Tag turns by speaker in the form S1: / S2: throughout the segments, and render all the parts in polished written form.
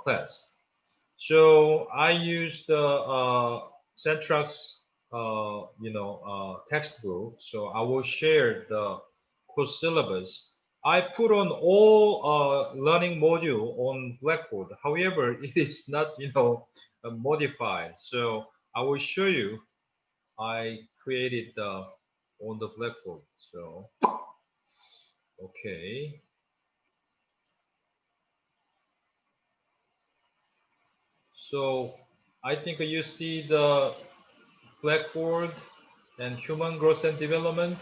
S1: class. So I use the Centrax textbook. So I will share the course syllabus. I put on all learning module on Blackboard. However, it is not modified. So I will show you. I created on the Blackboard. So okay. So I think you see the Blackboard and human growth and development.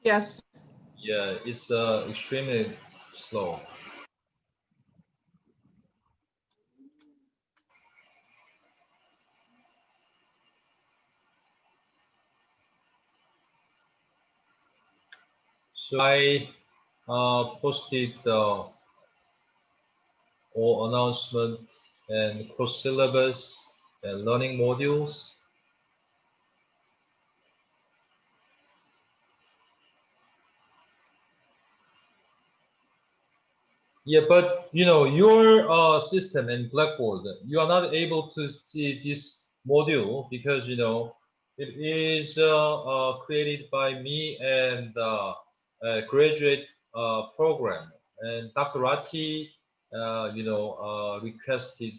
S2: Yes.
S1: Yeah, it's extremely slow. So I posted all announcement and course syllabus and learning modules. Yeah, but your system and Blackboard, you are not able to see this module because it is created by me and a graduate program, and Dr. Ratti, requested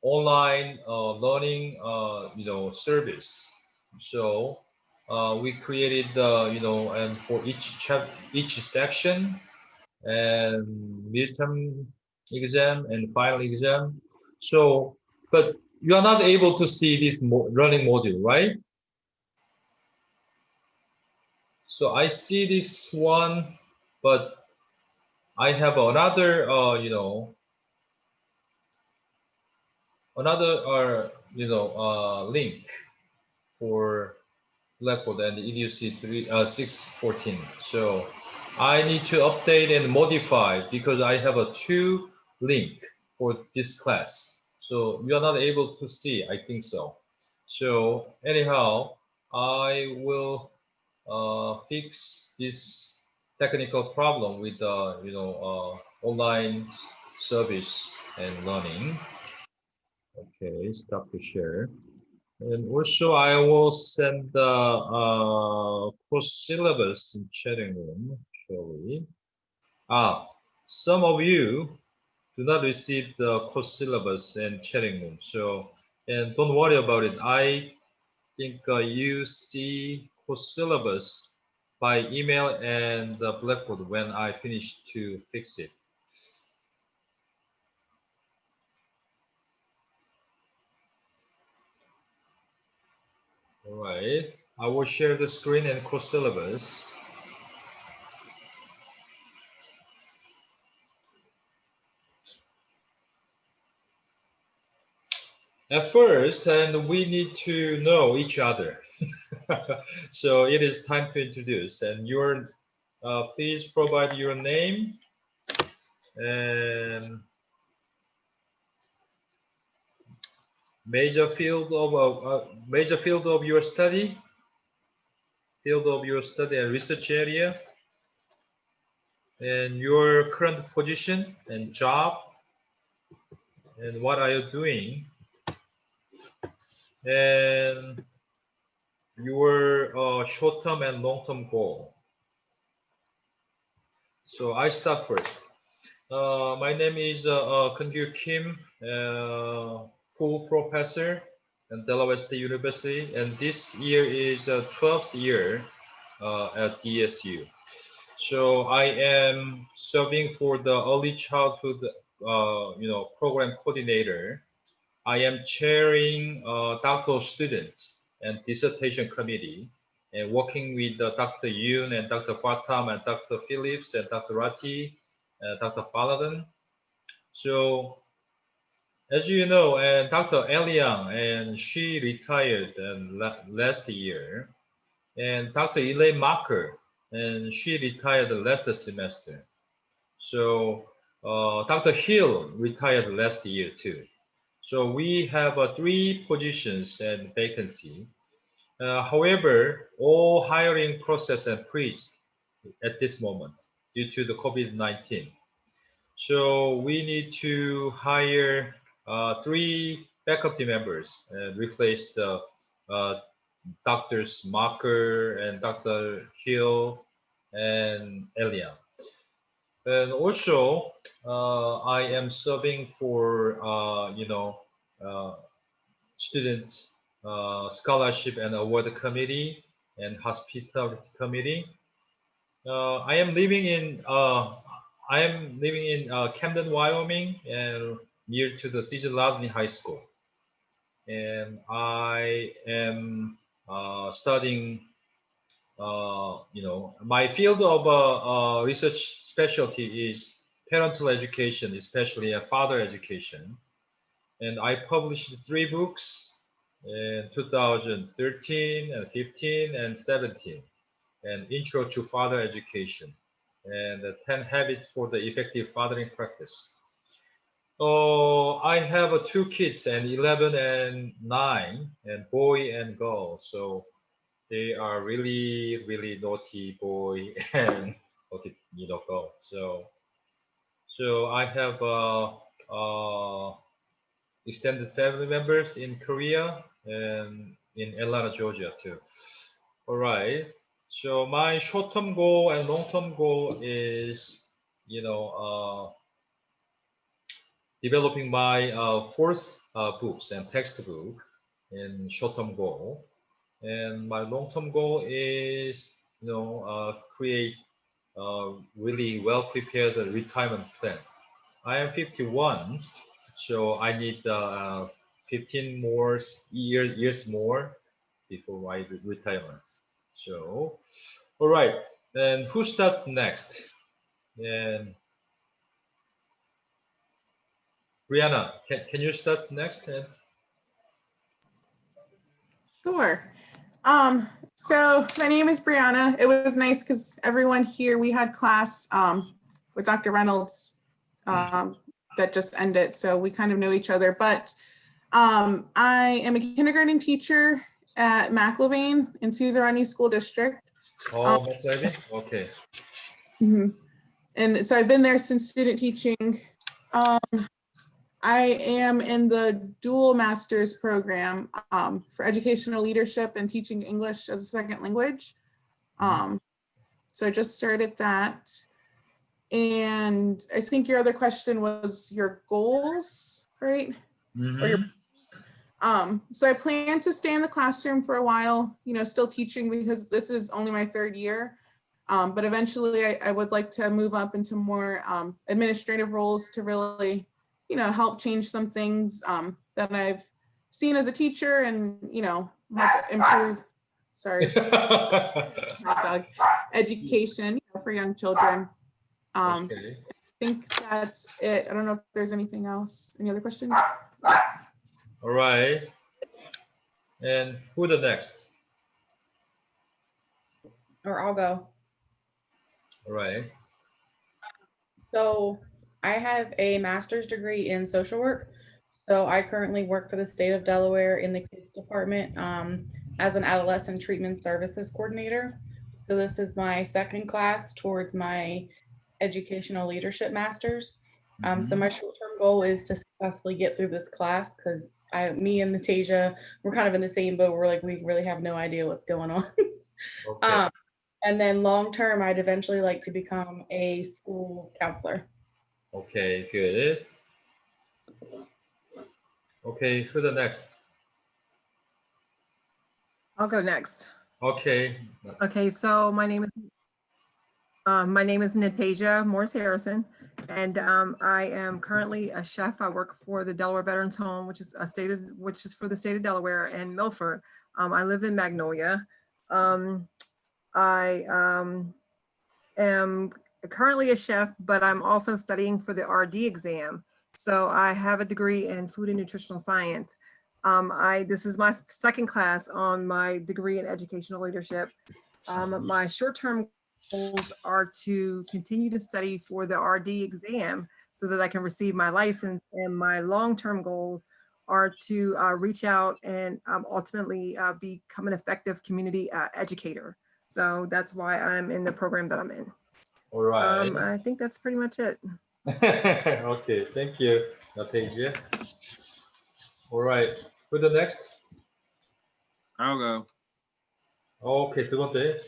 S1: online learning, service. So we created, and for each section and midterm exam and final exam. So, but you are not able to see this running module, right? So I see this one, but I have another, another, link for Blackboard and EDUC 614. So I need to update and modify because I have a two link for this class. So you are not able to see, I think so. So anyhow, I will fix this technical problem with online service and learning. Okay, stop the share. And also, I will send the course syllabus in chatting room, surely. Some of you do not receive the course syllabus and chatting room. So, and don't worry about it. I think you see course syllabus by email and Blackboard when I finish to fix it. All right, I will share the screen and course syllabus. At first, and we need to know each other. So it is time to introduce. And please provide your name and major field of your study, and research area, and your current position and job, and what are you doing, and your short-term and long-term goal. So I start first. My name is Keun Kim, full professor at Delaware State University, and this year is 12th year at DSU. So I am serving for the early childhood, program coordinator. I am chairing doctoral student and dissertation committee, and working with Dr. Yoon and Dr. Kwatam and Dr. Phillips and Dr. Ratti, Dr. Faladan. So as you know, and Dr. Eliang, and she retired last year, and Dr. Elaine Marker, and she retired last semester. So Dr. Hill retired last year too. So we have 3 positions and vacancy. However, all hiring process and freeze at this moment. due to the COVID-19. So we need to hire three faculty members and replace the uh, Doctors Marker and Dr. Hill and Elia. And also, I am serving for uh, student scholarship and award committee and hospitality committee. I am living in Camden, Wyoming, and near to the Cesar Loudon High School. And I am studying. My field of research specialty is parental education, especially father education. And I published three books in 2013 and 15 and 17, and Intro to Father Education, and 10 Habits for the Effective Fathering Practice. Oh, I have two kids, and 11 and 9, and boy and girl. So they are really, really naughty boy and naughty girl. So I have extended family members in Korea and in Atlanta, Georgia too. All right. So my short-term goal and long-term goal is, you know, developing my fourth books and textbook in short-term goal, and my long-term goal is, create a really well-prepared retirement plan. I am 51, so I need 15 more years more before my retirement. So, all right. Then who start next? And Brianna, can you start next? And
S2: Sure. So my name is Brianna. It was nice because everyone here, we had class with Dr. Reynolds that just ended. So we kind of know each other, but I am a kindergarten teacher at McIlvain in Suzeraini School District.
S1: oh, McIlvain? Okay.
S2: And so I've been there since student teaching. I am in the dual master's program for educational leadership and teaching English as a second language. So I just started that. And I think your other question was your goals, right? Or your, so I plan to stay in the classroom for a while, still teaching because this is only my third year. But eventually I would like to move up into more administrative roles to really help change some things that I've seen as a teacher and, help improve, my dog, education for young children.
S1: Okay.
S2: I think that's it. I don't know if there's anything else. Any other questions?
S1: All right. And who the next?
S3: Or I'll go.
S1: All right.
S3: So I have a master's degree in social work. So I currently work for the state of Delaware in the kids department as an adolescent treatment services coordinator. So this is my second class towards my educational leadership master's. So my short-term goal is to successfully get through this class because me and Natasha, we're kind of in the same boat. We're like, we really have no idea what's going on.
S1: Okay.
S3: And then long-term, I'd eventually like to become a school counselor.
S1: Okay, good. Okay, who the next?
S4: I'll go next.
S1: Okay.
S4: Okay, so my name is Natasha Morris Harrison, and I am currently a chef. I work for the Delaware Veterans Home, which is for the state of Delaware and Milford. I live in Magnolia. I am currently a chef, but I'm also studying for the RD exam. So I have a degree in food and nutritional science. This is my second class on my degree in educational leadership. My short-term goals are to continue to study for the RD exam so that I can receive my license, and my long-term goals are to reach out and ultimately become an effective community educator. So that's why I'm in the program that I'm in.
S1: All right.
S4: I think that's pretty much it.
S1: Okay, thank you, Natasha. All right, who the next?
S5: I'll go.
S1: Okay, 두 번째.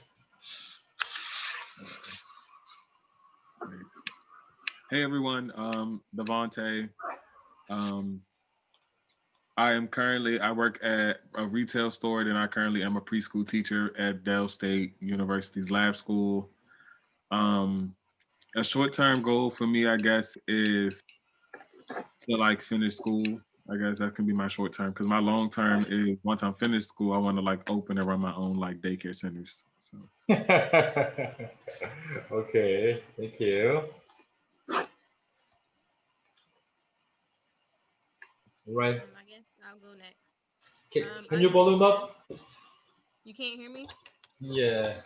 S5: Hey everyone, Devontae. I work at a retail store, and I currently am a preschool teacher at Dell State University's lab school. A short-term goal for me, I guess, is to like finish school. I guess that can be my short term, because my long term is once I'm finished school, I want to like open and run my own like daycare centers. So
S1: Okay, thank you. Right.
S6: I guess I'll go next.
S1: Can you volume up?
S6: You can't hear me?
S1: Yeah.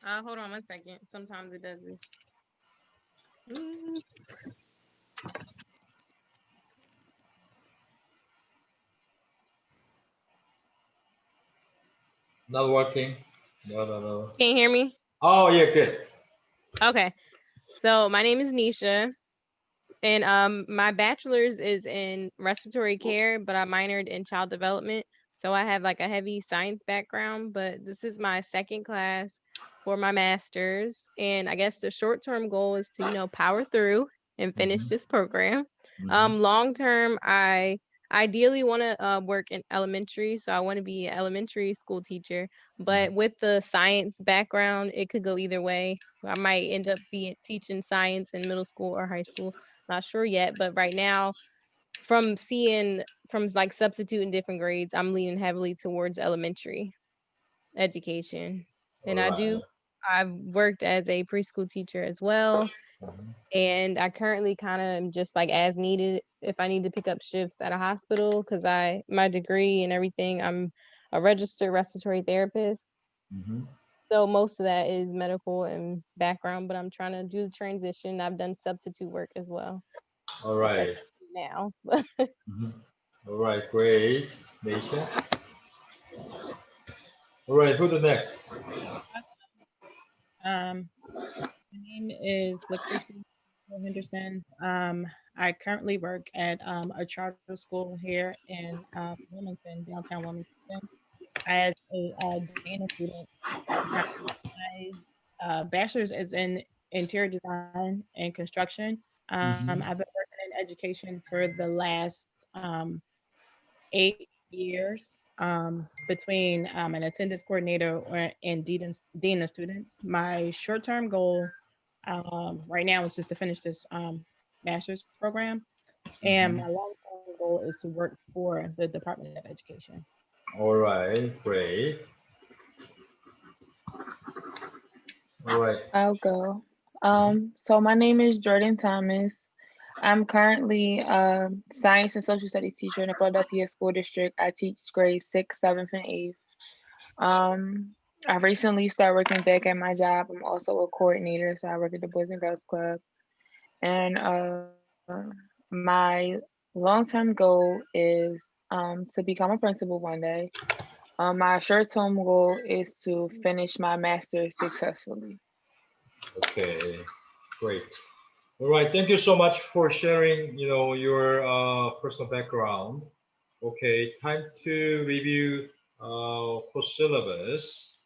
S6: Hold on 1 second. Sometimes it does this.
S1: Not working. No.
S6: Can't hear me?
S1: Oh, yeah, good.
S6: Okay. So my name is Nisha, and my bachelor's is in respiratory care, but I minored in child development. So I have like a heavy science background, but this is my second class for my master's. And I guess the short-term goal is to, power through and finish this program. Long term, I ideally want to work in elementary. So I want to be an elementary school teacher, but with the science background, it could go either way. I might end up teaching science in middle school or high school. Not sure yet, but right now, from like substituting different grades, I'm leaning heavily towards elementary education. And
S1: All right.
S6: I've worked as a preschool teacher as well.
S1: Mhm.
S6: And I currently kind of am just like as needed if I need to pick up shifts at a hospital, because my degree and everything, I'm a registered respiratory therapist.
S1: Mhm.
S6: So most of that is medical and background, but I'm trying to do the transition. I've done substitute work as well.
S1: All
S6: That's
S1: right.
S6: now.
S1: Mhm. All right, great. Nation. All right, who the next?
S7: My name is Lucretia Henderson. I currently work at a charter school here in Wilmington, downtown Wilmington, as a Dana student. My bachelor's is in interior design and construction.
S1: Mhm.
S7: I've been working in education for the last 8 years, between an attendance coordinator and dean of students. My short-term goal right now is just to finish this master's program, and my long-term goal is to work for the Department of Education.
S1: All right, great. All right.
S8: I'll go. So my name is Jordan Thomas. I'm currently a science and social studies teacher in the Philadelphia School District. I teach grades 6th, 7th, and 8th. I recently started working back at my job. I'm also a coordinator, so I work at the Boys and Girls Club. And my long-term goal is to become a principal one day. My short-term goal is to finish my master's successfully.
S1: Okay, great. All right, thank you so much for sharing, your personal background. Okay, time to review course syllabus.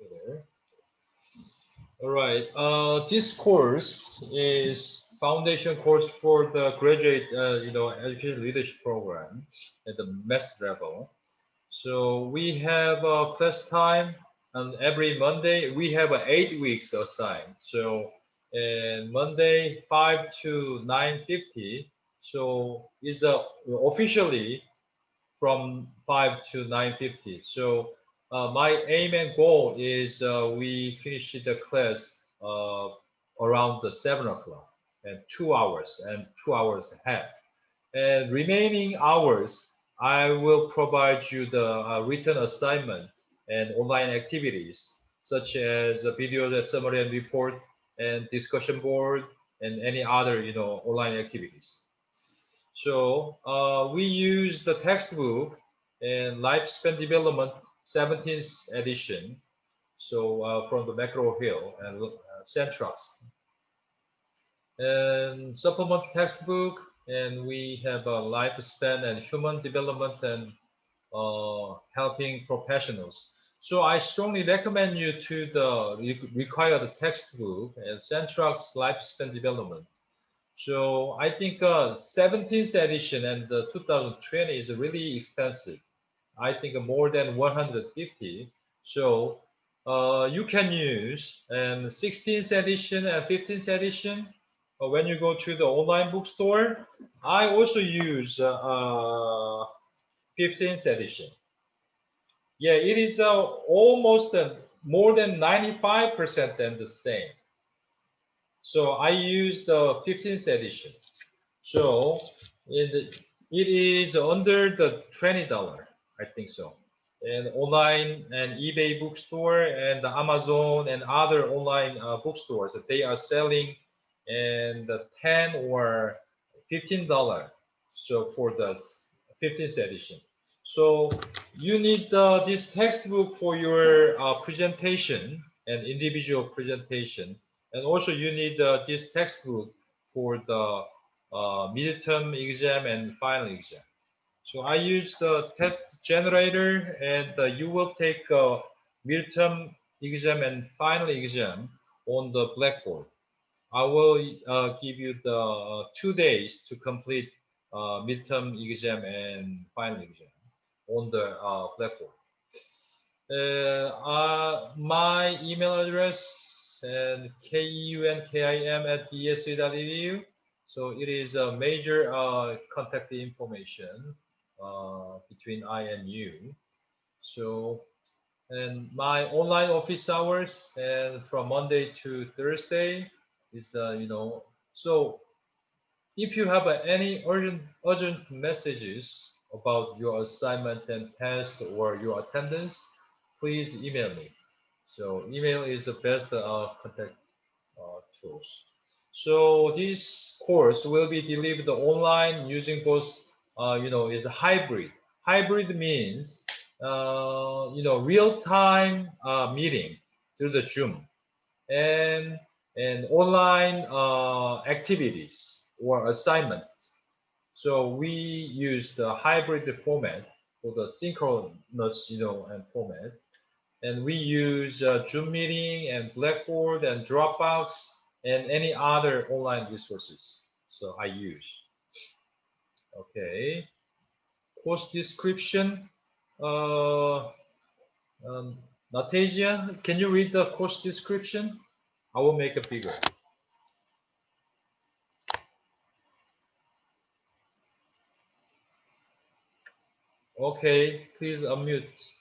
S1: There. All right, this course is foundation course for the graduate, education leadership program at the master level. So we have class time, and every Monday we have 8 weeks assigned. So and Monday 5 to 9:50. So it's officially from 5 to 9:50. So my aim and goal is we finish the class around the 7 o'clock and 2 hours and 2 hours and a half. And remaining hours, I will provide you the written assignment and online activities, such as a video summary and report and discussion board and any other, online activities. So we use the textbook and Lifespan Development 17th edition. So from the Macro Hill, and Centros. And supplement textbook, and we have a lifespan and human development and helping professionals. So I strongly recommend you to the required textbook and Centrox lifespan development. So I think 17th edition and the 2020 is really expensive. I think more than 150. So you can use and 16th edition and 15th edition when you go to the online bookstore. I also use 15th edition. Yeah, it is almost more than 95% and the same. So I use the 15th edition. So it is under the $20, I think so. And online and eBay bookstore and Amazon and other online bookstores, they are selling and 10 or $15. So for the 15th edition. So you need this textbook for your presentation and individual presentation. And also you need this textbook for the midterm exam and final exam. So I use the test generator, and you will take midterm exam and final exam on the Blackboard. I will give you the 2 days to complete midterm exam and final exam on the Blackboard. My email address and keunkim@dsa.edu. So it is a major contact information between I and you. So, and my online office hours and from Monday to Thursday is so if you have any urgent messages about your assignment and test or your attendance, please email me. So email is the best contact tools. So this course will be delivered online using both, is a hybrid. Hybrid means, real-time meeting through the Zoom and online activities or assignments. So we use the hybrid format for the synchronous, and format. And we use Zoom meeting and Blackboard and Dropbox and any other online resources. So I use. Okay. Course description. Nastasia, can you read the course description? I will make it bigger. Okay, please unmute.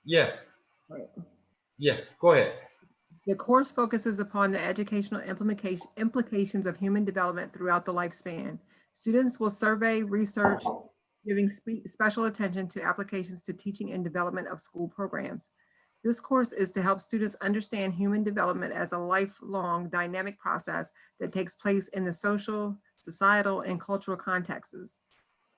S1: Yeah. Yeah, go ahead.
S4: The course focuses upon the educational implications of human development throughout the lifespan. Students will survey, research, giving special attention to applications to teaching and development of school programs. This course is to help students understand human development as a lifelong dynamic process that takes place in the social, societal, and cultural contexts.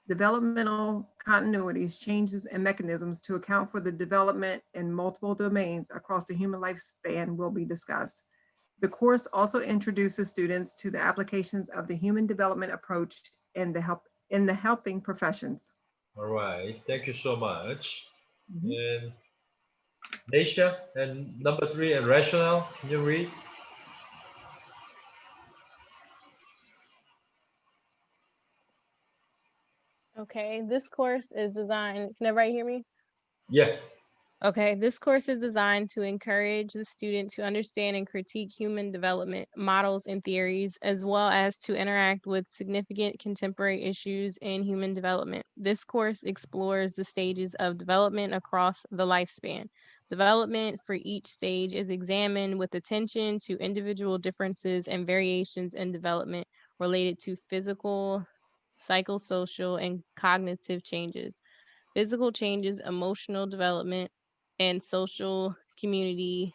S4: Developmental continuities, changes, and mechanisms to account for the development in multiple domains across the human lifespan will be discussed. The course also introduces students to the applications of the human development approach in the helping professions.
S1: All right, thank you so much. And Naisha, and number 3, and rationale, can you read?
S6: Okay, this course is designed, can everybody hear me?
S1: Yeah.
S6: Okay, this course is designed to encourage the student to understand and critique human development models and theories, as well as to interact with significant contemporary issues in human development. This course explores the stages of development across the lifespan. Development for each stage is examined with attention to individual differences and variations in development related to physical, psychosocial, and cognitive changes. Physical changes, emotional development, and social community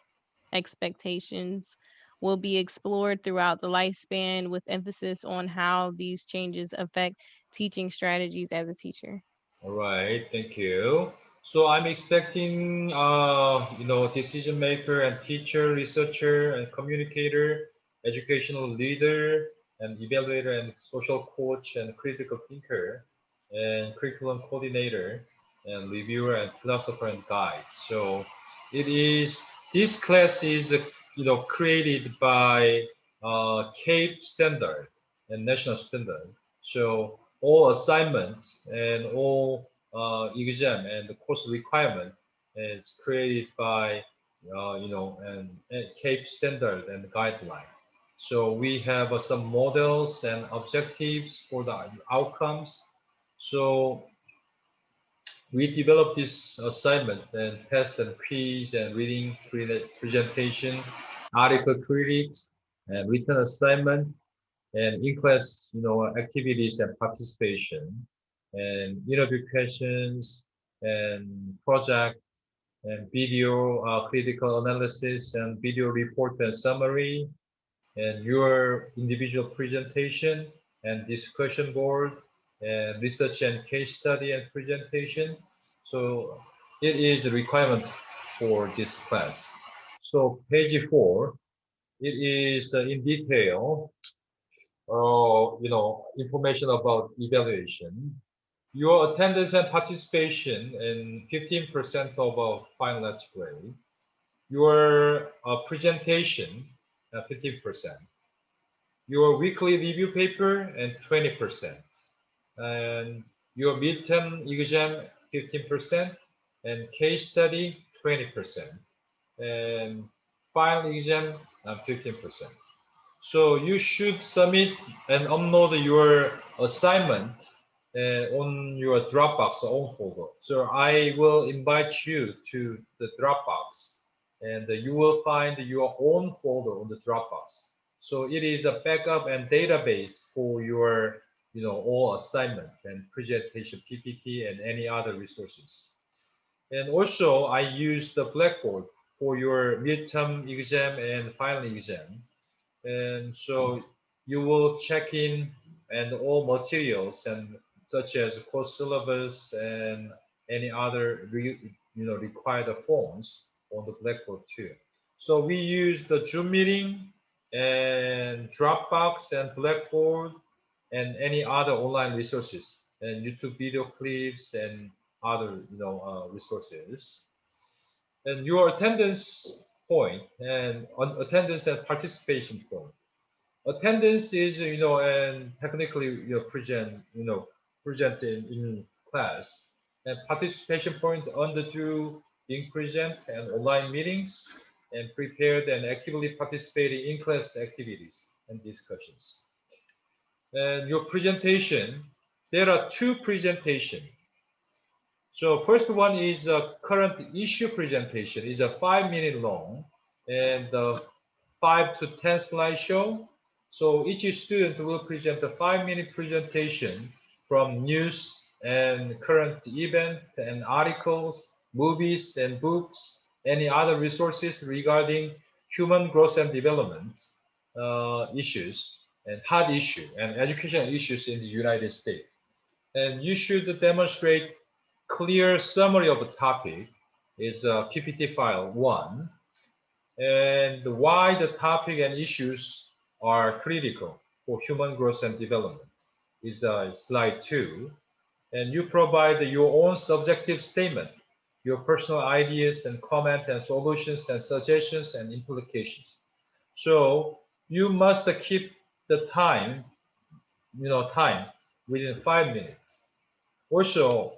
S6: expectations will be explored throughout the lifespan with emphasis on how these changes affect teaching strategies as a teacher.
S1: All right, thank you. So I'm expecting, decision maker and teacher, researcher and communicator, educational leader and evaluator and social coach and critical thinker and curriculum coordinator and reviewer and philosopher and guide. So this class is, created by CAPE standard and national standard. So all assignments and all exam and the course requirement is created by and CAPE standard and guideline. So we have some models and objectives for the outcomes. So we developed this assignment and test and quiz and reading presentation, article critiques, and written assignment, and in-class, activities and participation, and interview questions, and projects, and video critical analysis, and video report and summary, and your individual presentation, and discussion board, and research and case study and presentation. So it is a requirement for this class. So page 4, it is in detail information about evaluation. Your attendance and participation in 15% of a final grade. Your presentation, 15%. Your weekly review paper, and 20%. And your midterm exam, 15%. And case study, 20%. And final exam, 15%. So you should submit and upload your assignment on your Dropbox own folder. So I will invite you to the Dropbox, and you will find your own folder on the Dropbox. So it is a backup and database for your, all assignment and presentation, PPT, and any other resources. And also, I use the Blackboard for your midterm exam and final exam. And so you will check in and all materials and such as course syllabus and any other required forms on the Blackboard too. So we use the Zoom meeting and Dropbox and Blackboard and any other online resources and YouTube video clips and other resources. And your attendance point and attendance and participation point. Attendance is, and technically present in class, and participation point under being present and online meetings and prepared and actively participating in class activities and discussions. And your presentation, there are 2 presentations. So first one is a current issue presentation. Is a 5-minute long and 5 to 10 slideshow. So each student will present a 5-minute presentation from news and current event and articles, movies and books, any other resources regarding human growth and development issues and hot issue and educational issues in the United States. And you should demonstrate clear summary of the topic is PPT file 1, and why the topic and issues are critical for human growth and development is slide 2, and you provide your own subjective statement, your personal ideas and comment and solutions and suggestions and implications. So you must keep the time within 5 minutes. Also,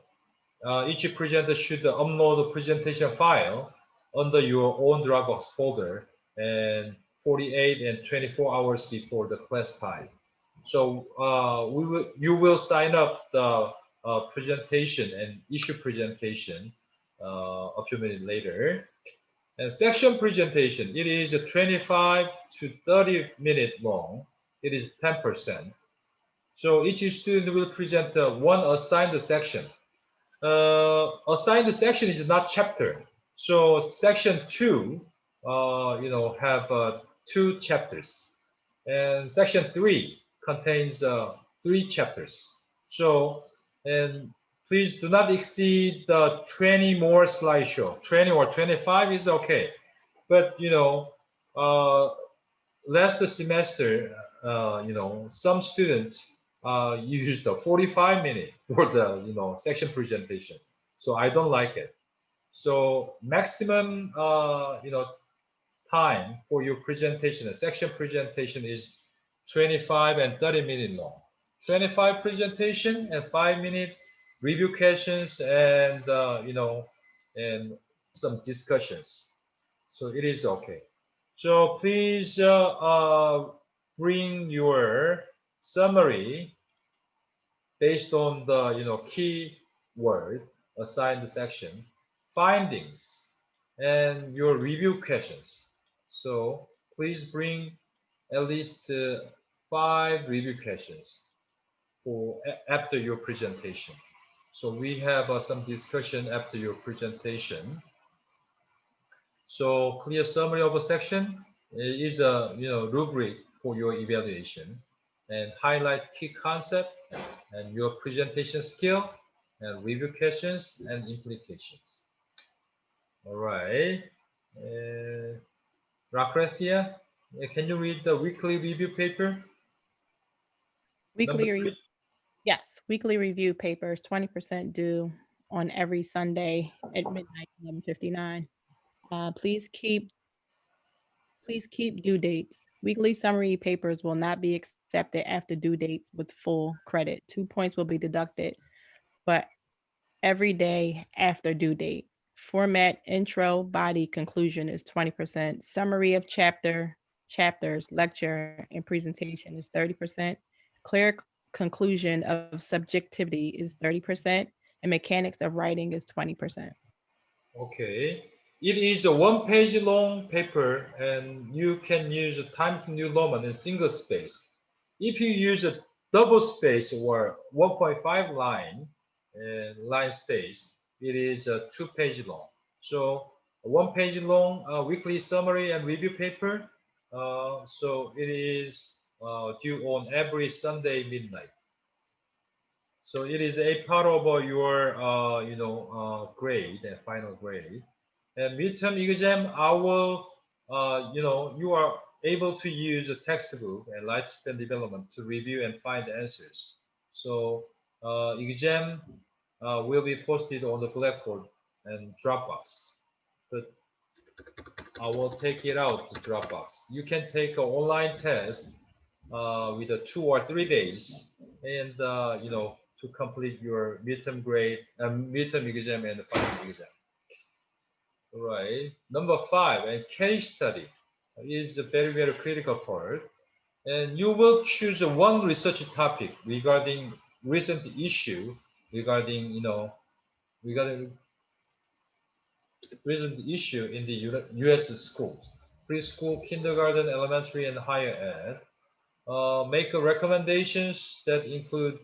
S1: each presenter should upload the presentation file under your own Dropbox folder and 48 and 24 hours before the class time. So you will sign up the presentation and issue presentation a few minutes later. And section presentation, it is 25 to 30 minutes long. It is 10%. So each student will present one assigned section. Assigned section is not chapter. So section 2, have 2 chapters, and section 3 contains 3 chapters. So, and please do not exceed the 20 more slideshow. 20 or 25 is okay. But, last semester, some students used the 45 minutes for the, section presentation. So I don't like it. So maximum, time for your presentation, a section presentation is 25 and 30 minutes long. 25 presentation and 5-minute review questions and, and some discussions. So it is okay. So please bring your summary based on the key word assigned section, findings, and your review questions. So please bring at least 5 review questions for after your presentation. So we have some discussion after your presentation. So clear summary of a section is a rubric for your evaluation, and highlight key concept and your presentation skill and review questions and implications. All right, Rakrasia, can you read the weekly review paper?
S7: Yes, weekly review papers, 20% due on every Sunday at midnight, 11:59. Please keep due dates. Weekly summary papers will not be accepted after due dates with full credit. 2 points will be deducted, but every day after due date. Format, intro, body, conclusion is 20%. Summary of chapters, lecture, and presentation is 30%. Clear conclusion of subjectivity is 30%, and mechanics of writing is 20%.
S1: Okay. It is a 1-page long paper, and you can use a Times New Roman in single space. If you use a double space or 1.5 line space, it is a 2-page long. So a 1-page long weekly summary and review paper. So it is due on every Sunday midnight. So it is a part of your grade and final grade. And midterm exam, I will you are able to use a textbook and lifespan development to review and find answers. So exam will be posted on the Blackboard and Dropbox, but I will take it out to Dropbox. You can take an online test with 2 or 3 days, and to complete your midterm grade, midterm exam and the final exam. All right. Number 5, and case study is a very, very critical part. And you will choose one research topic regarding recent issue regarding recent issue in the U.S. schools, preschool, kindergarten, elementary, and higher ed. Make recommendations that include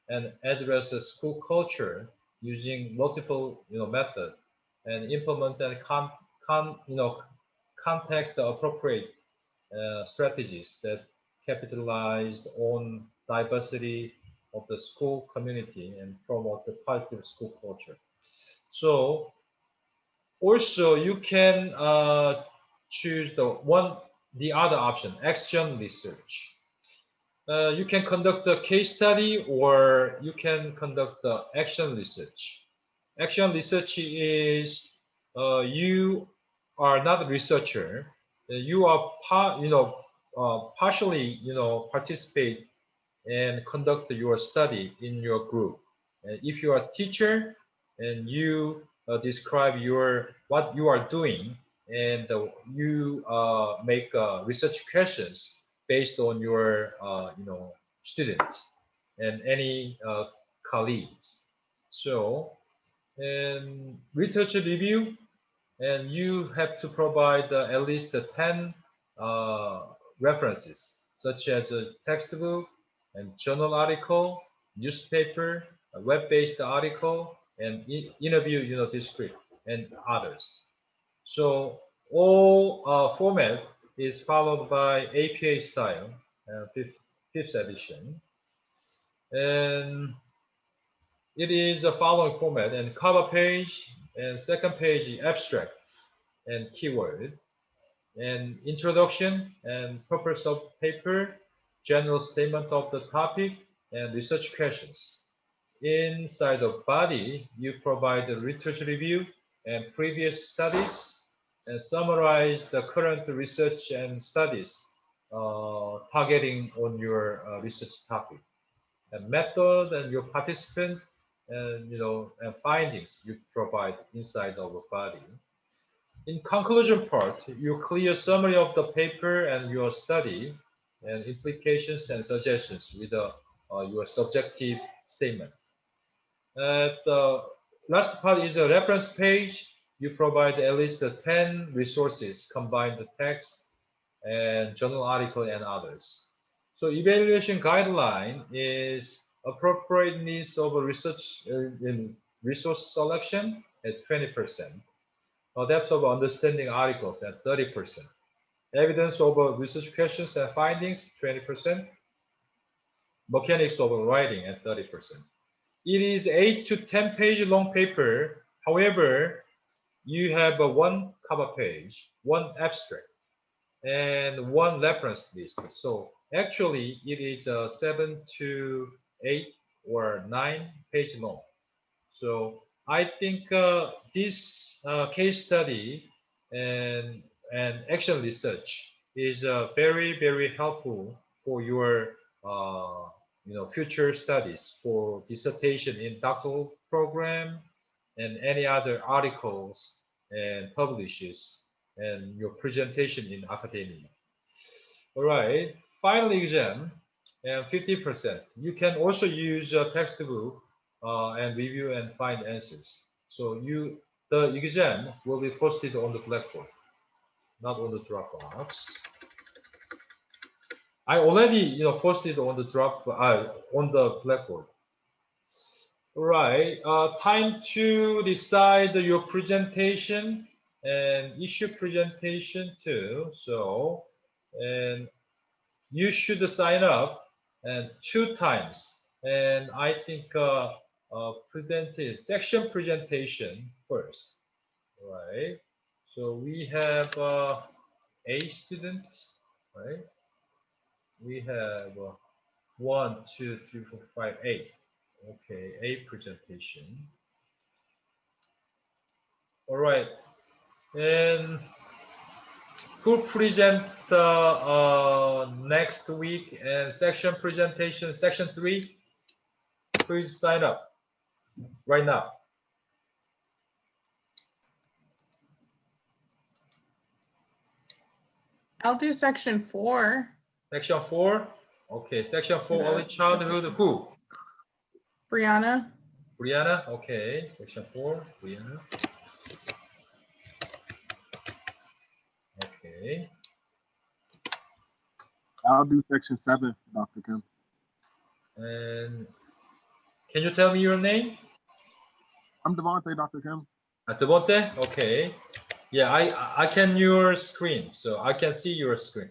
S1: and address the school culture using multiple method, and implement and context appropriate strategies that capitalize on diversity of the school community and promote the positive school culture. So also you can choose the other option, action research. You can conduct a case study, or you can conduct the action research. Action research is you are not a researcher. You are partially participate and conduct your study in your group. If you are a teacher and you describe what you are doing, and you make research questions based on your students and any colleagues. So, and research review, and you have to provide at least 10 references, such as a textbook and journal article, newspaper, a web-based article, and interview transcript, and others. So all format is followed by APA style, fifth edition. And It is the following format, and cover page, and second page abstract and keyword, and introduction and purpose of paper, general statement of the topic, and research questions. Inside the body, you provide the literature review and previous studies, and summarize the current research and studies targeting on your research topic, and method and your participant, and and findings you provide inside of the body. In conclusion part, you clear summary of the paper and your study, and implications and suggestions with your subjective statement. The last part is a reference page. You provide at least 10 resources, combine the text and journal article and others. So evaluation guideline is appropriateness of a research in resource selection at 20%, depth of understanding articles at 30%, evidence of research questions and findings 20%, mechanics of writing at 30%. It is 8 to 10 page long paper. However, you have one cover page, one abstract, and one reference list. So actually, it is 7 to 8 or 9 page long. So I think this case study and action research is very, very helpful for your future studies for dissertation in doctoral program and any other articles and publishes and your presentation in academia. All right, final exam and 50%. You can also use a textbook and review and find answers. So the exam will be posted on the blackboard, not on the Dropbox. I already posted on the on the blackboard. Right. Time to decide your presentation and issue presentation too. So, and you should sign up and 2 times. And I think section presentation first. Right. So we have 8 students, right? We have 1, 2, 3, 4, 5, 8. Okay, 8 presentation. All right, and who present next week and section presentation, section 3? Please sign up right now.
S2: I'll do section 4.
S1: Section 4. Okay, section 4,
S2: Yeah,
S1: early childhood. Who?
S2: Brianna.
S1: Brianna. Okay, section 4, Brianna. Okay.
S5: I'll do section 7, Dr. Kim.
S1: And can you tell me your name?
S5: I'm Devontae, Dr. Kim.
S1: Devontae? Okay. Yeah, I can your screen, so I can see your screen.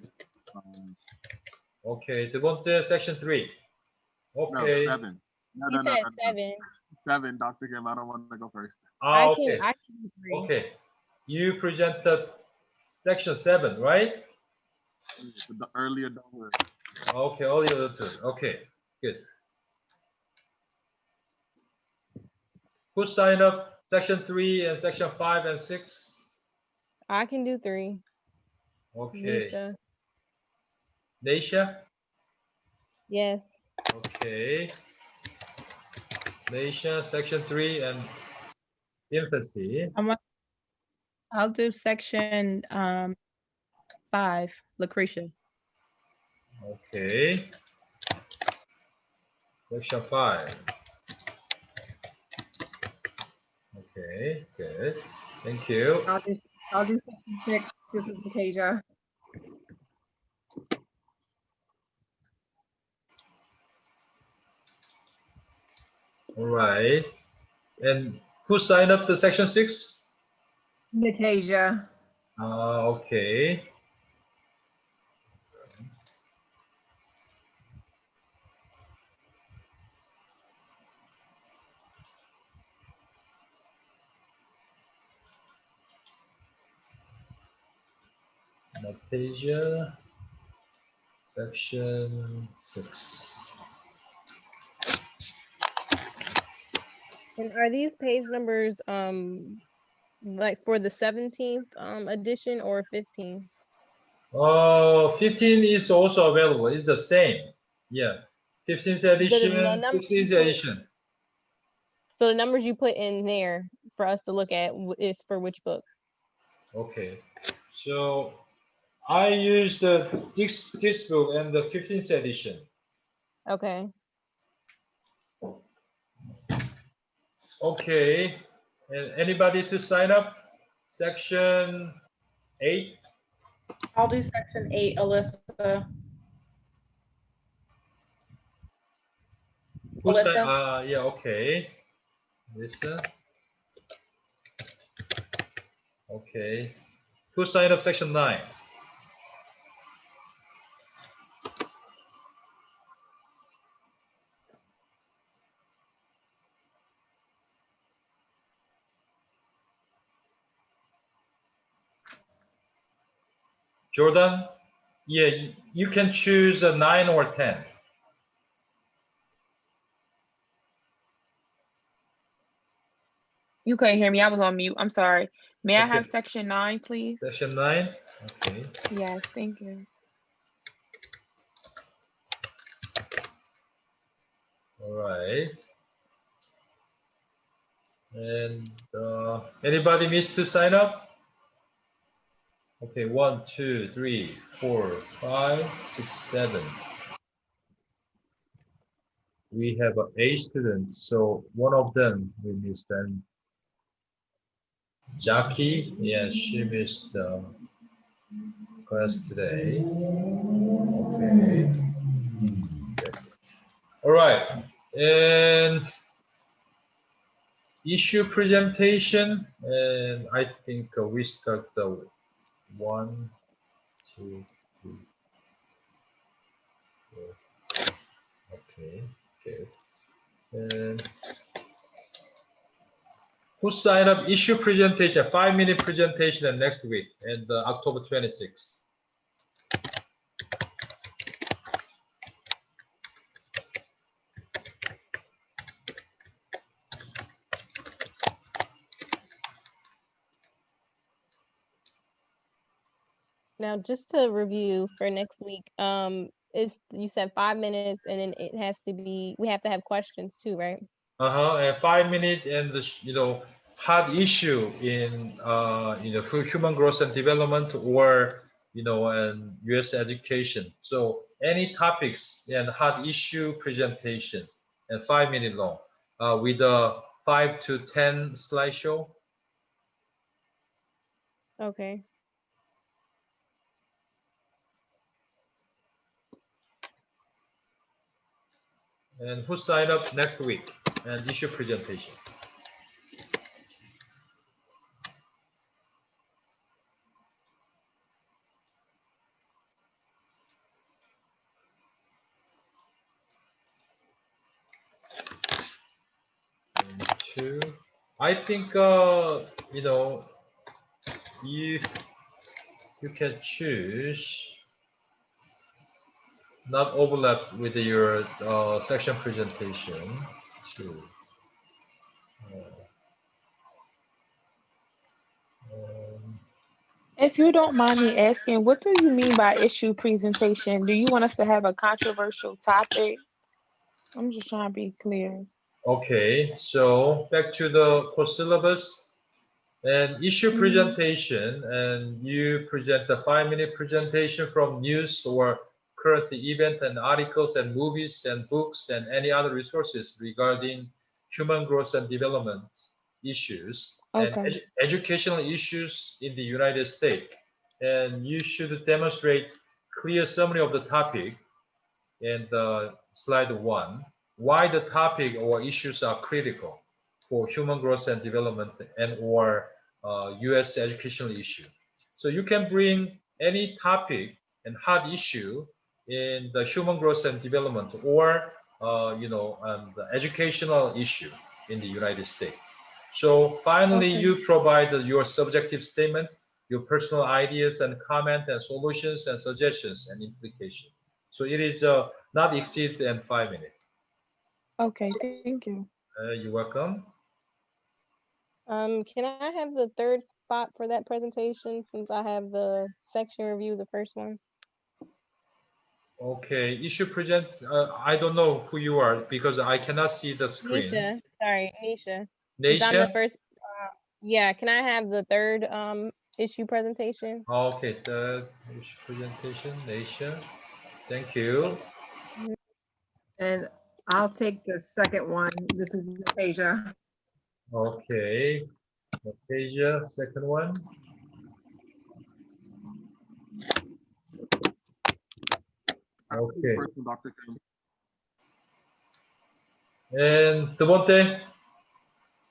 S1: Okay, Devontae, section 3. Okay.
S5: No, 7. No,
S6: He said 7.
S5: 7, Dr. Kim. I don't want to go first.
S1: Ah, okay.
S6: I can do 3.
S1: Okay. You presented section 7, right?
S5: The early adulthood.
S1: Okay, all the other 2. Okay, good. Who signed up section 3 and section 5 and 6?
S6: I can do 3.
S1: Okay.
S6: Nisha.
S1: Naisha?
S6: Yes.
S1: Okay. Naisha, section 3 and infancy.
S7: I'll do section 5, Lucretia.
S1: Okay. Section 5. Okay, good. Thank you.
S4: I'll do section 6. This is Natasia.
S1: All right. And who signed up to section 6?
S4: Natasia.
S1: Okay. Anastasia, section 6.
S6: And are these page numbers like for the 17th edition or 15?
S1: 15 is also available. It's the same. Yeah. 15th edition, 16th edition.
S6: So the numbers you put in there for us to look at is for which book?
S1: Okay. So I used this book and the 15th edition.
S6: Okay.
S1: Okay. And anybody to sign up? Section 8.
S3: I'll do section 8, Alyssa. Alyssa?
S1: Yeah, okay. Listen. Okay. Who signed up section 9? Jordan? Yeah, you can choose a 9 or 10.
S8: You couldn't hear me. I was on mute. I'm sorry. May I
S1: Okay.
S8: have section 9, please?
S1: Section 9? Okay.
S8: Yes, thank you.
S1: All right. And anybody needs to sign up? Okay, 1, 2, 3, 4, 5, 6, 7. We have 8 students, so one of them we missed. And Jackie, yeah, she missed class today. Okay. All right, and issue presentation, and I think we start the 1, 2, 3, 4. Okay, okay. And who signed up issue presentation, 5-minute presentation and next week and October 26th.
S6: Now, just to review for next week, is you said 5 minutes, and then it has to be, we have to have questions too, right?
S1: And 5 minutes and hot issue in for human growth and development or and U.S. education. So any topics and hot issue presentation and 5 minutes long with a 5 to 10 slideshow.
S6: Okay.
S1: And who signed up next week and issue presentation? And 2. I think you can choose not overlap with your section presentation too.
S8: If you don't mind me asking, what do you mean by issue presentation? Do you want us to have a controversial topic? I'm just trying to be clear.
S1: Okay, so back to the course syllabus and issue presentation, and you present a 5-minute presentation from news or current event and articles and movies and books and any other resources regarding human growth and development issues and educational issues in the United States. And you should demonstrate clear summary of the topic in slide 1, why the topic or issues are critical for human growth and development and or U.S. educational issue. So you can bring any topic and hot issue in the human growth and development or the educational issue in the United States. So finally, you provide your subjective statement your personal ideas and comment and solutions and suggestions and implication. So it is not exceed than 5 minutes.
S8: Okay, thank you.
S1: You're welcome.
S6: Can I have the third spot for that presentation since I have the section review, the first one?
S1: Okay, you should present. I don't know who you are because I cannot see the screen.
S6: Nisha, sorry, Nisha. Since I'm the
S1: Nisha?
S6: first, yeah, can I have the third issue presentation?
S1: Okay, the presentation, Nisha. Thank you.
S4: And I'll take the second one. This is Nastasia.
S1: Okay, Nastasia, second one. Okay.
S5: Dr. Kim.
S1: And Devonte,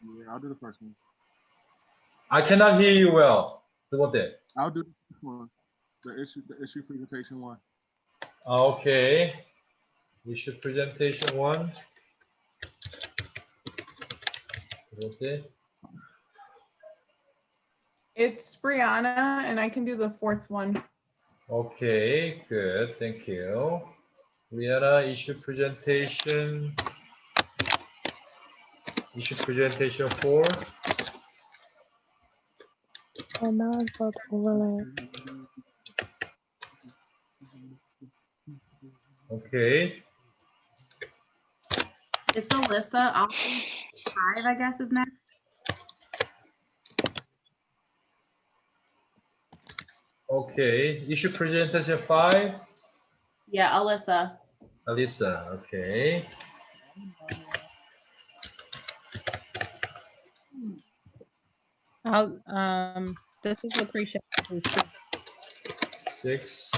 S5: Yeah, I'll do the first one.
S1: I cannot hear you well. Devonte.
S5: I'll do the first one. The issue presentation one.
S1: Okay. Issue presentation one. Devonte.
S2: It's Brianna, and I can do the fourth one.
S1: Okay, good. Thank you. Rihanna, issue presentation. Issue presentation 4.
S8: Oh, now it's about to overlap.
S1: Okay.
S9: It's Alyssa. I'll think 5, I guess, is next.
S1: Okay. Issue presentation 5.
S9: Yeah, Alyssa.
S1: Alyssa. Okay.
S7: This is Lucretia.
S1: 6.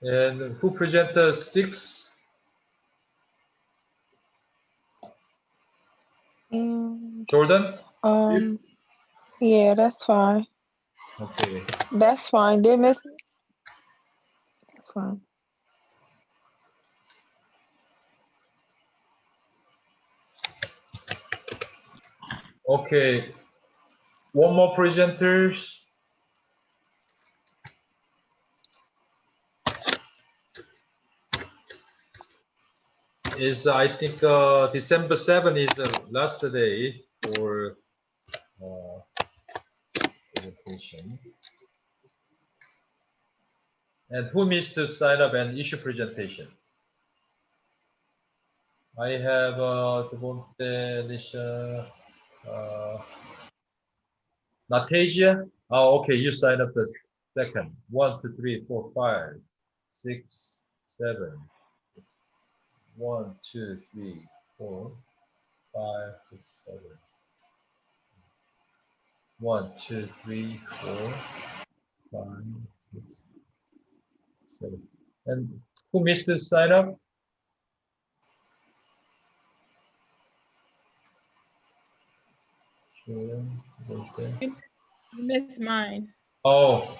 S1: And who presented 6? Jordan?
S8: Yeah, that's fine.
S1: Okay.
S8: That's fine. Did miss? That's fine.
S1: Okay. One more presenters. Is I think December 7 is the last day for presentation. And who missed to sign up and issue presentation? I have Devonte, Nisha, Nastasia. Oh, okay, you signed up the second. 1, 2, 3, 4, 5, 6, 7. 1, 2, 3, 4, 5, 6, 7. 1, 2, 3, 4, 5, 6, 7. And who missed to sign up?
S7: You missed mine.
S1: Oh,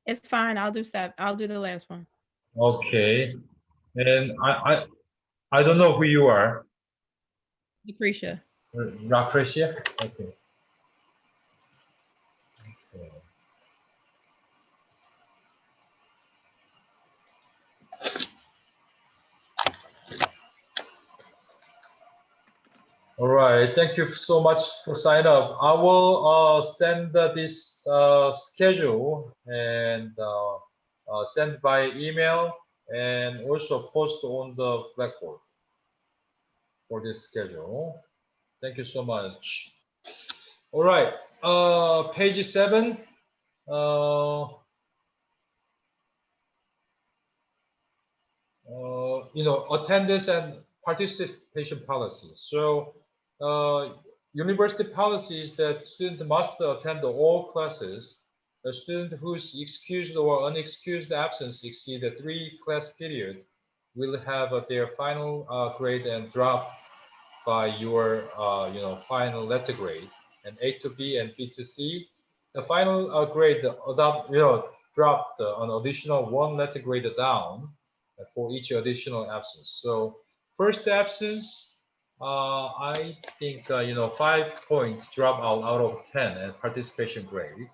S7: It's fine. I'll do the last one.
S1: okay. And I don't know who you are.
S7: Lucretia.
S1: Lucretia? Okay. Okay. All right, thank you so much for signing up. I will send this schedule and send by email and also post on the Blackboard for this schedule. Thank you so much. All right, page 7. Attendance and participation policy. So university policy is that student must attend all classes. A student whose excused or unexcused absence exceed the 3 class period will have their final grade and drop by your final letter grade. And A to B and B to C, the final grade dropped an additional 1 letter grade down for each additional absence. So first absence, I think, 5 points drop out of 10 and participation grade.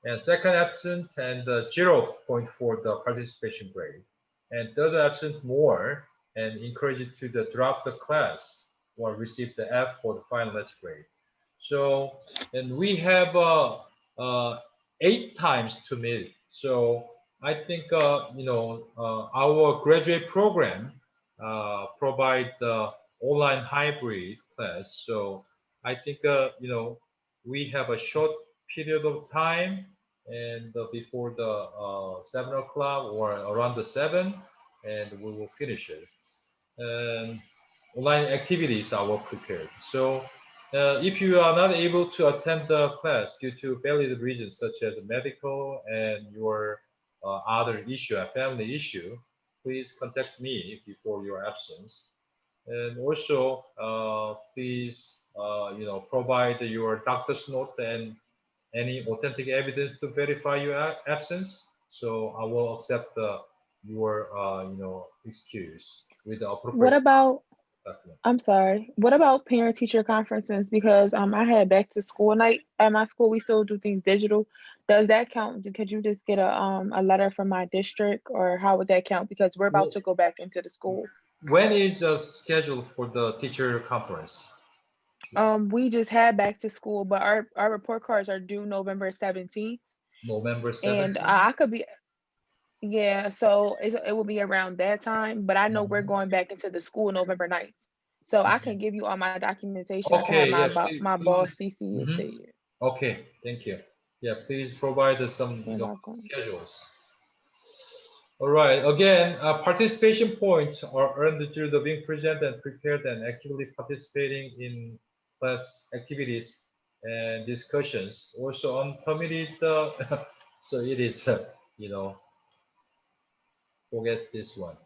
S1: And second absent and 0 point for the participation grade. And third absent more and encourage it to drop the class or receive the F for the final grade. So, and we have 8 times to meet. So I think, our graduate program provide the online hybrid class. So I think, we have a short period of time and before the 7 o'clock or around the 7, and we will finish it. And online activities are well prepared. So if you are not able to attend the class due to valid reasons such as medical and your other issue, a family issue, please contact me before your absence. And also, please, provide your doctor's note and any authentic evidence to verify your absence. So I will accept your, excuse with the appropriate
S8: What about,
S1: document.
S8: I'm sorry, what about parent teacher conferences? Because I had back to school night at my school. We still do things digital. Does that count? Could you just get a letter from my district, or how would that count? Because we're about to go back into the school.
S1: When is scheduled for the teacher conference?
S8: We just had back to school, but our report cards are due November 17th.
S1: November 17th?
S8: And I could be, yeah, so it will be around that time, but I know we're going back into the school November 9th. So I can give you all my documentation. I can
S1: Okay,
S8: have
S1: yeah,
S8: my boss CC it to
S1: Mhm.
S8: you.
S1: Okay, thank you. Yeah, please provide us some
S8: You're welcome.
S1: schedules. All right, again, participation points are earned through the being present and prepared and actively participating in class activities and discussions. Also unpermitted, so it is, forget this one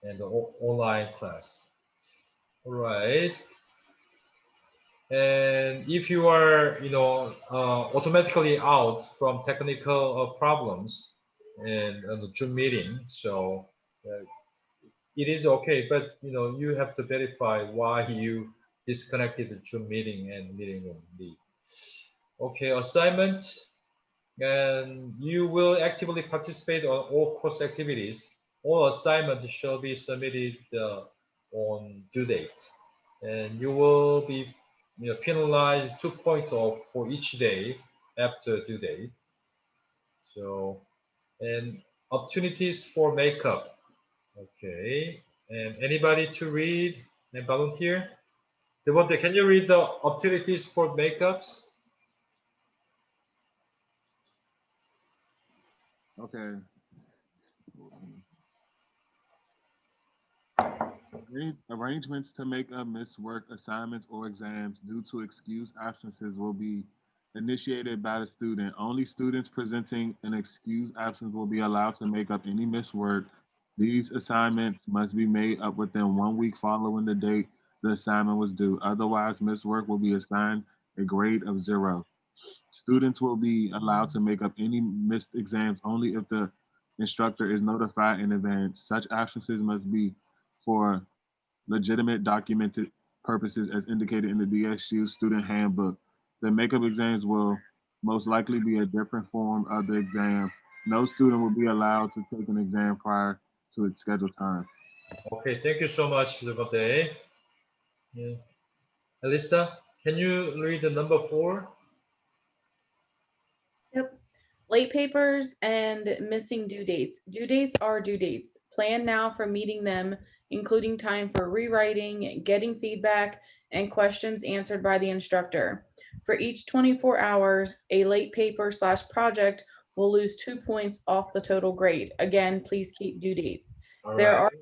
S1: and the online class. All right. And if you are, automatically out from technical problems and the Zoom meeting, so it is okay, but you have to verify why you disconnected the Zoom meeting and meeting room. Okay, assignment, and you will actively participate on all course activities. All assignments shall be submitted on due date, and you will be penalized 2 points off for each day after due date. So, and opportunities for makeup. Okay, and anybody to read and volunteer? Devonte, can you read the opportunities for makeups?
S5: Okay. Arrangements to make up missed work, assignments, or exams due to excused absences will be initiated by the student. Only students presenting an excused absence will be allowed to make up any missed work. These assignments must be made up within 1 week following the date the assignment was due. Otherwise, missed work will be assigned a grade of 0. Students will be allowed to make up any missed exams only if the instructor is notified in advance. Such absences must be for legitimate documented purposes as indicated in the DSU student handbook. The makeup exams will most likely be a different form of the exam. No student will be allowed to take an exam prior to its scheduled time.
S1: Okay, thank you so much, Devonte. Yeah. Alyssa, can you read the number 4?
S3: Yep. Late papers and missing due dates. Due dates are due dates. Plan now for meeting them, including time for rewriting, getting feedback, and questions answered by the instructor. For each 24 hours, a late paper / project will lose 2 points off the total grade. Again, please keep due dates.
S1: All
S3: There
S1: right.
S3: are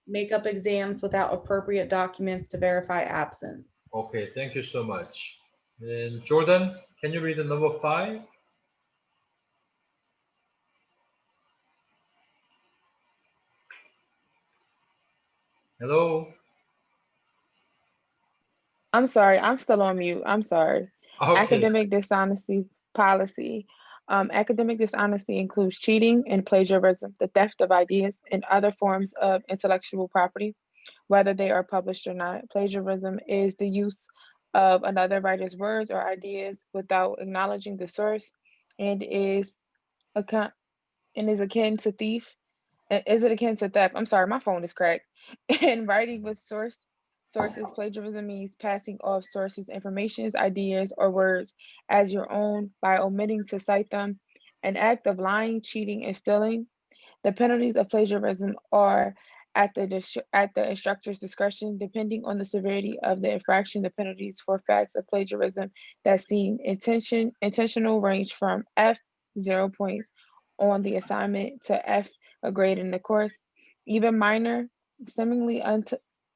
S3: makeup exams without appropriate documents to verify absence.
S1: Okay, thank you so much. And Jordan, can you read the number 5? Hello?
S8: I'm sorry, I'm still on mute. I'm sorry.
S1: Okay.
S8: Academic dishonesty policy. Academic dishonesty includes cheating and plagiarism, the theft of ideas, and other forms of intellectual property. whether they are published or not. Plagiarism is the use of another writer's words or ideas without acknowledging the source and account is akin to thief. Is it akin to theft? I'm sorry, my phone is cracked. In writing with sources, plagiarism means passing off sources' informations, ideas, or words as your own by omitting to cite them, an act of lying, cheating, and stealing. The penalties of plagiarism are at the instructor's discretion, depending on the severity of the infraction. The penalties for facts of plagiarism that seem intentional range from F 0 points on the assignment to F a grade in the course. Even minor, seemingly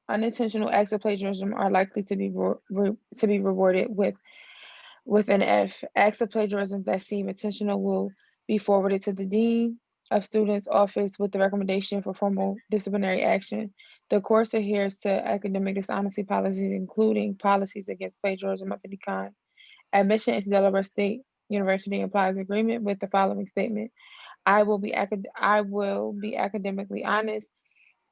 S8: unintentional acts of plagiarism are likely to be rewarded with an F. Acts of plagiarism that seem intentional will be forwarded to the dean of students' office with the recommendation for formal disciplinary action. The course adheres to academic dishonesty policies, including policies against plagiarism of any kind. Admission into Delaware State University implies agreement with the following statement. I will be academically honest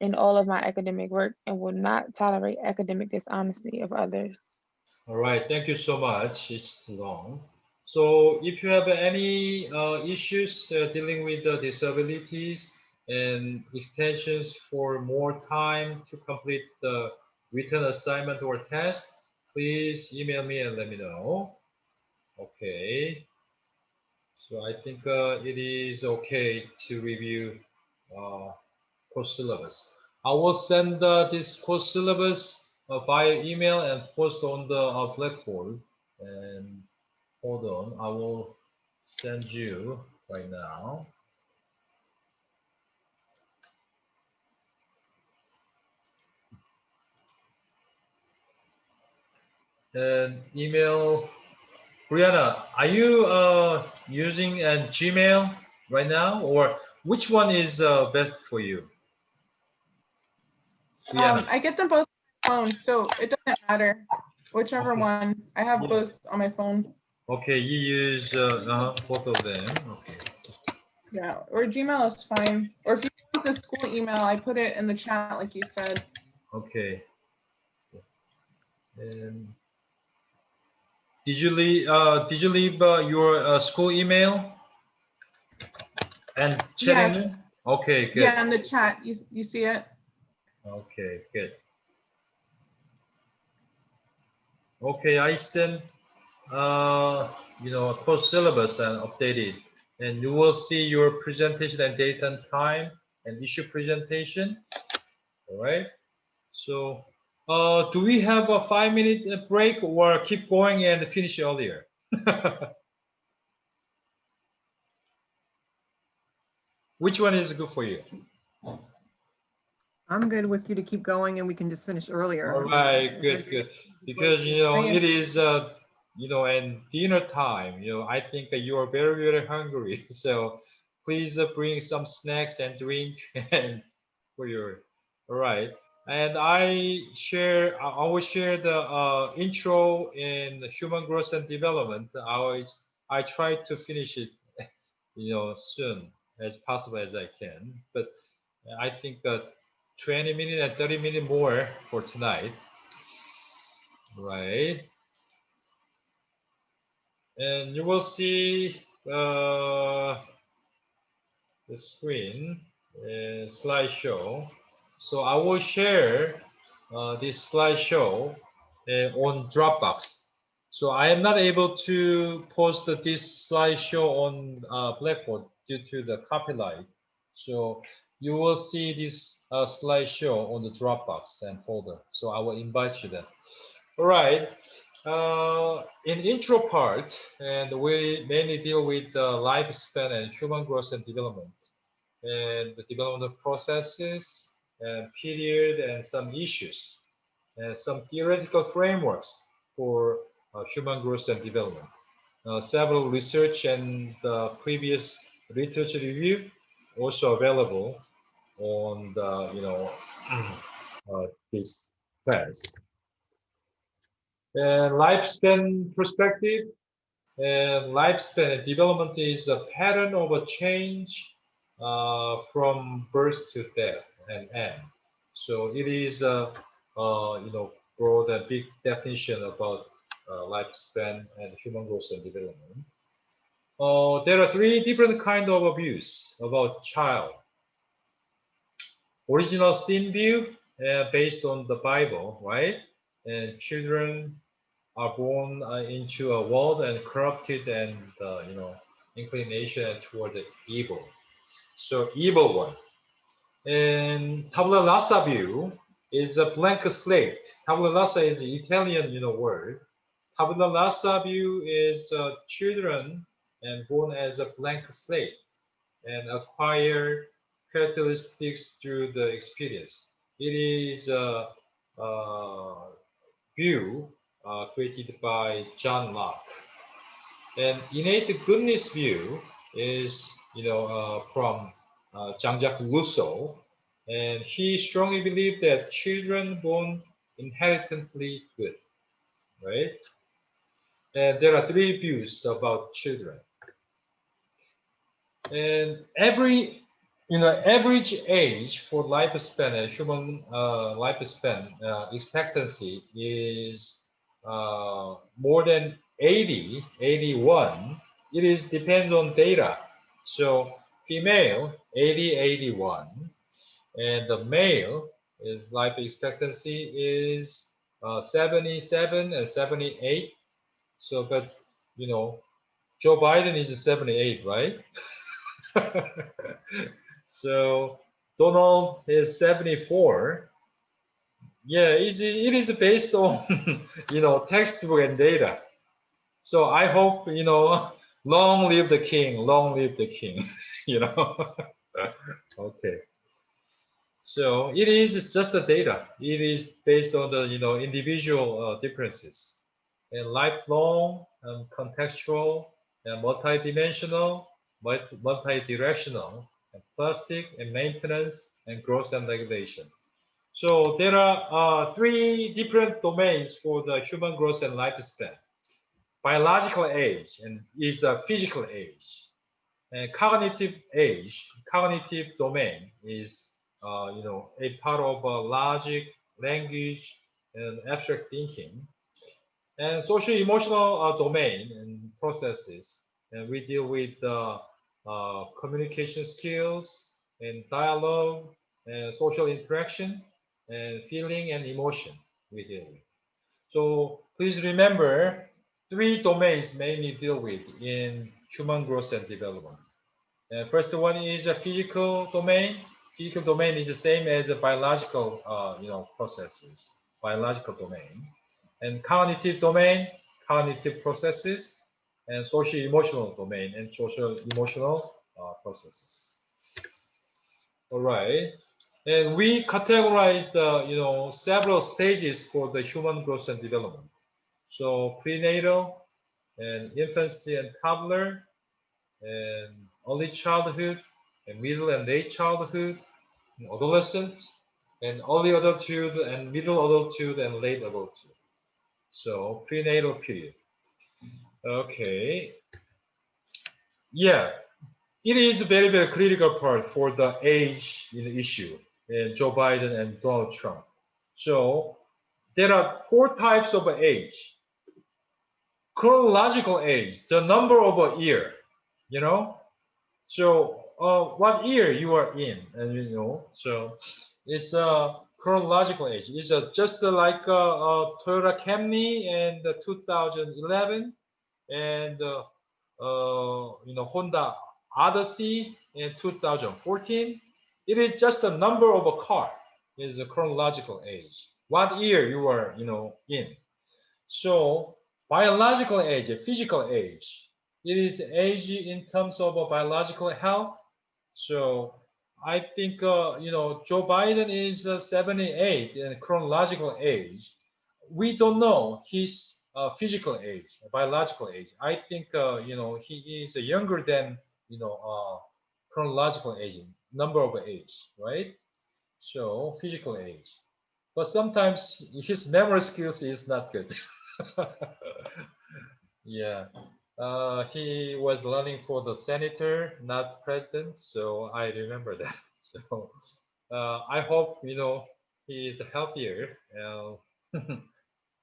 S8: in all of my academic work and will not tolerate academic dishonesty of others.
S1: All right, thank you so much. It's long. So if you have any issues dealing with the disabilities and extensions for more time to complete the written assignment or test, please email me and let me know. Okay. So I think it is okay to review course syllabus. I will send this course syllabus via email and post on the Blackboard. And hold on, I will send you right now. And email, Brianna, are you using a Gmail right now, or which one is best for you? Brianna.
S2: I get them both on my phone, so it doesn't matter. Whichever
S1: Okay.
S2: one. I have
S1: Yeah.
S2: both on my phone.
S1: Okay, you use both of them. Okay.
S2: Yeah, or Gmail is fine. Or if you want the school email, I put it in the chat like you said.
S1: Okay. And did you leave your school email and chat email?
S2: Yes.
S1: Okay, good.
S2: Yeah, in the chat. You see it?
S1: Okay, good. Okay, I sent a course syllabus and updated, and you will see your presentation and date and time and issue presentation. All right. So, do we have a 5-minute break or keep going and finish earlier? Which one is good for you?
S4: I'm good with you to keep going and we can just finish earlier.
S1: All right, good, good. Because it is and dinner time. I think that you are very, very hungry. So please bring some snacks and drink and for your. All right. And I will share the intro in human growth and development. I try to finish it, soon as possible as I can. But I think that 20 minutes and 30 minutes more for tonight. Right. And you will see the screen slideshow. So I will share this slideshow on Dropbox. So I am not able to post this slideshow on Blackboard due to the copyright. So you will see this slideshow on the Dropbox and folder. So I will invite you then. All right. In intro part, and we mainly deal with lifespan and human growth and development, and the development processes and period and some issues, and some theoretical frameworks for human growth and development. Several research and previous literature review also available on the this class. And lifespan perspective, and lifespan development is a pattern of a change from birth to death and end. So it is broad and big definition about lifespan and human growth and development. There are three different kind of views about child. Original sin view, based on the Bible, right? And children are born into a world and corrupted and inclination toward the evil. So evil one. And tabula rasa view is a blank slate. Tabula rasa is the Italian word. Tabula rasa view is children and born as a blank slate and acquire characteristics through the experience. It is a view created by John Locke. And innate goodness view is, from Jean-Jacques Rousseau, and he strongly believed that children born inherently good, right? And there are three views about children. And average age for lifespan, human lifespan expectancy is more than 80, 81. It is depends on data. So female 80, 81, and the male is life expectancy is 77 and 78. So, but Joe Biden is 78, right? So Donald is 74. Yeah, it is based on textbook and data. So I hope long live the king, long live the king. Okay. So it is just the data. It is based on the individual differences, and lifelong and contextual and multidimensional, multi-directional, and plastic and maintenance and growth and regulation. So there are three different domains for the human growth and lifespan. Biological age and is a physical age. And cognitive domain is, a part of logic, language, and abstract thinking. And social emotional domain and processes. And we deal with communication skills and dialogue and social interaction and feeling and emotion we deal with. So please remember three domains mainly deal with in human growth and development. And first one is a physical domain. Physical domain is the same as a biological, processes, biological domain. And cognitive domain, cognitive processes, and social emotional domain and social emotional processes. All right. And we categorized, several stages for the human growth and development. So prenatal and infancy and toddler and early childhood and middle and late childhood and adolescent and early adulthood and middle adulthood and late adulthood. So prenatal period. Okay. Yeah, it is a very, very critical part for the age issue in Joe Biden and Donald Trump. So there are four types of age. Chronological age, the number of a year, So what year you are in, and so it's a chronological age. It's just like Toyota Camry and 2011 and Honda Odyssey in 2014. It is just a number of a car. It is a chronological age. What year you are in. So biological age, physical age, it is age in terms of biological health. So I think Joe Biden is 78 in chronological age. We don't know his physical age, biological age. I think he is younger than chronological age, number of age, right? So physical age, but sometimes his memory skills is not good. Yeah. He was running for the senator, not president, so I remember that. So I hope he is healthier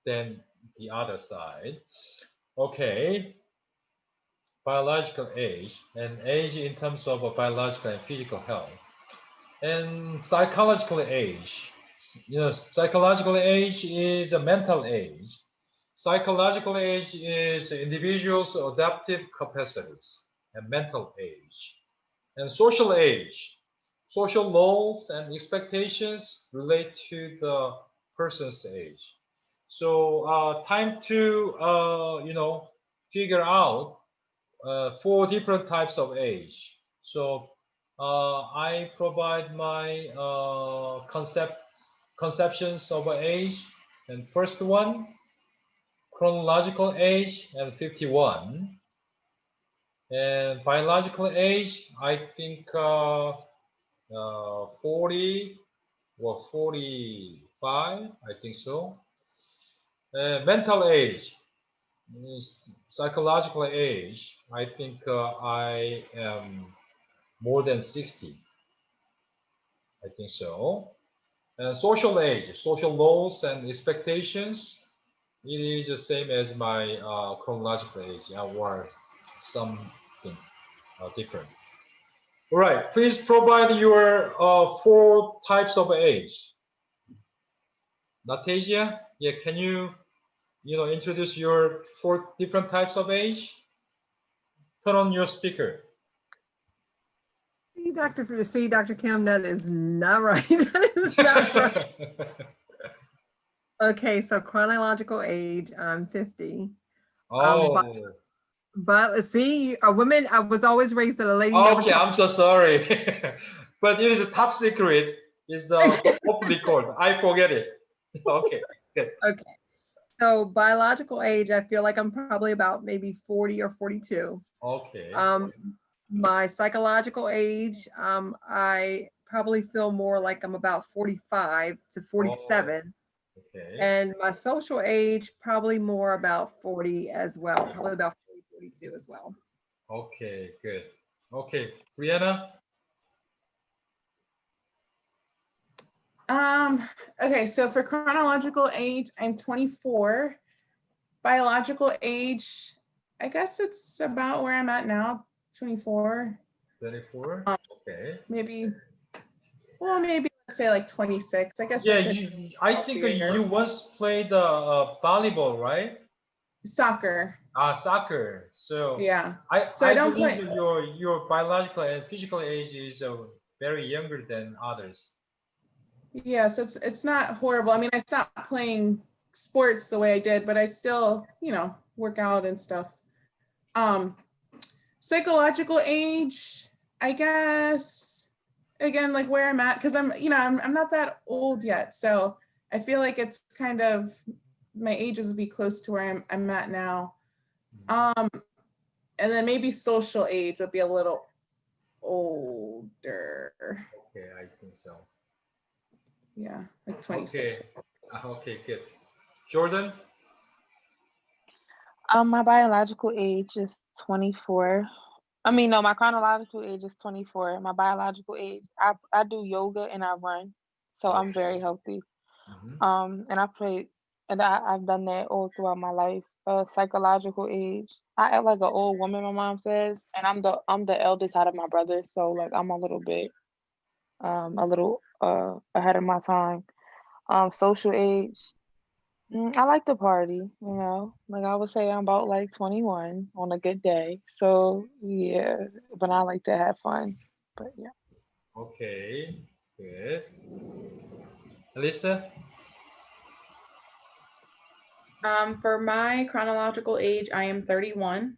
S1: than the other side. Okay, biological age and age in terms of biological and physical health. And psychological age. Psychological age is a mental age. Psychological age is individuals' adaptive capacities and mental age. And social age. Social roles and expectations relate to the person's age. So time to figure out four different types of age. So I provide my conceptions of age. And first one, chronological age, and 51. And biological age, I think 40 or 45, I think so. Mental age, psychological age, I think I am more than 60. I think so. And social age, social roles and expectations, it is the same as my chronological age or something different. All right, please provide your four types of age. Natasia, yeah, can you introduce your four different types of age? Turn on your speaker.
S4: See, Dr. Kim, that is not right. That is not right. Okay, so chronological age, I'm 50.
S1: Oh.
S4: But see, a woman, I was always raised that a lady.
S1: Okay, I'm so sorry. But it is a top secret. It's openly called. I forget it. Okay, good.
S4: Okay. So biological age, I feel like I'm probably about maybe 40 or 42.
S1: Okay.
S4: My psychological age, I probably feel more like I'm about 45 to 47.
S1: Okay.
S4: And my social age, probably more about 40 as well, probably about 40, 42 as well.
S1: Okay, good. Okay, Brianna?
S2: Okay, so for chronological age, I'm 24. Biological age, I guess it's about where I'm at now, 24.
S1: 24? Okay.
S2: Maybe let's say like 26. I guess
S1: Yeah,
S2: I
S1: I think you once played volleyball, right?
S2: Soccer.
S1: Soccer. So
S2: Yeah.
S1: I
S2: don't
S1: believe
S2: play.
S1: your biological and physical age is very younger than others.
S2: Yeah, so it's not horrible. I mean, I stopped playing sports the way I did, but I still, work out and stuff. Psychological age, I guess, again, like where I'm at, because I'm not that old yet. So I feel like it's kind of, my ages would be close to where I'm at now. And then maybe social age would be a little older.
S1: Okay, I think so.
S2: Yeah, like 26.
S1: Okay, good. Jordan?
S8: My biological age is 24. I mean, no, my chronological age is 24. My biological age, I do yoga and I run, so I'm very healthy. And I've done that all throughout my life. Psychological age, I act like an old woman, my mom says, and I'm the eldest out of my brothers, so like I'm a little bit ahead of my time. Social age, I like to party, like I would say I'm about like 21 on a good day. So yeah, but I like to have fun. But yeah.
S1: Okay, good. Alyssa?
S3: For my chronological age, I am 31.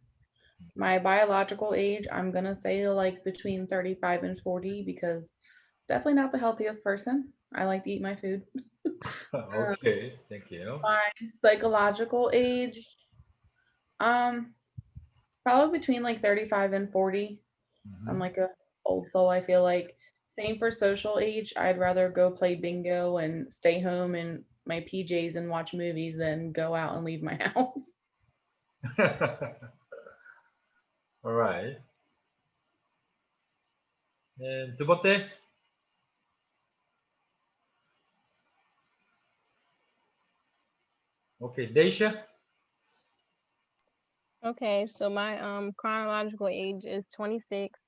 S3: My biological age, I'm gonna say like between 35 and 40 because definitely not the healthiest person. I like to eat my food.
S1: Okay, thank you.
S3: My psychological age, probably between like 35 and 40. I'm like a old soul, I feel like. Same for social age. I'd rather go play bingo and stay home in my PJs and watch movies than go out and leave my house.
S1: All right. And 두 번째? Okay, Daisha.
S6: Okay, so my chronological age is 26.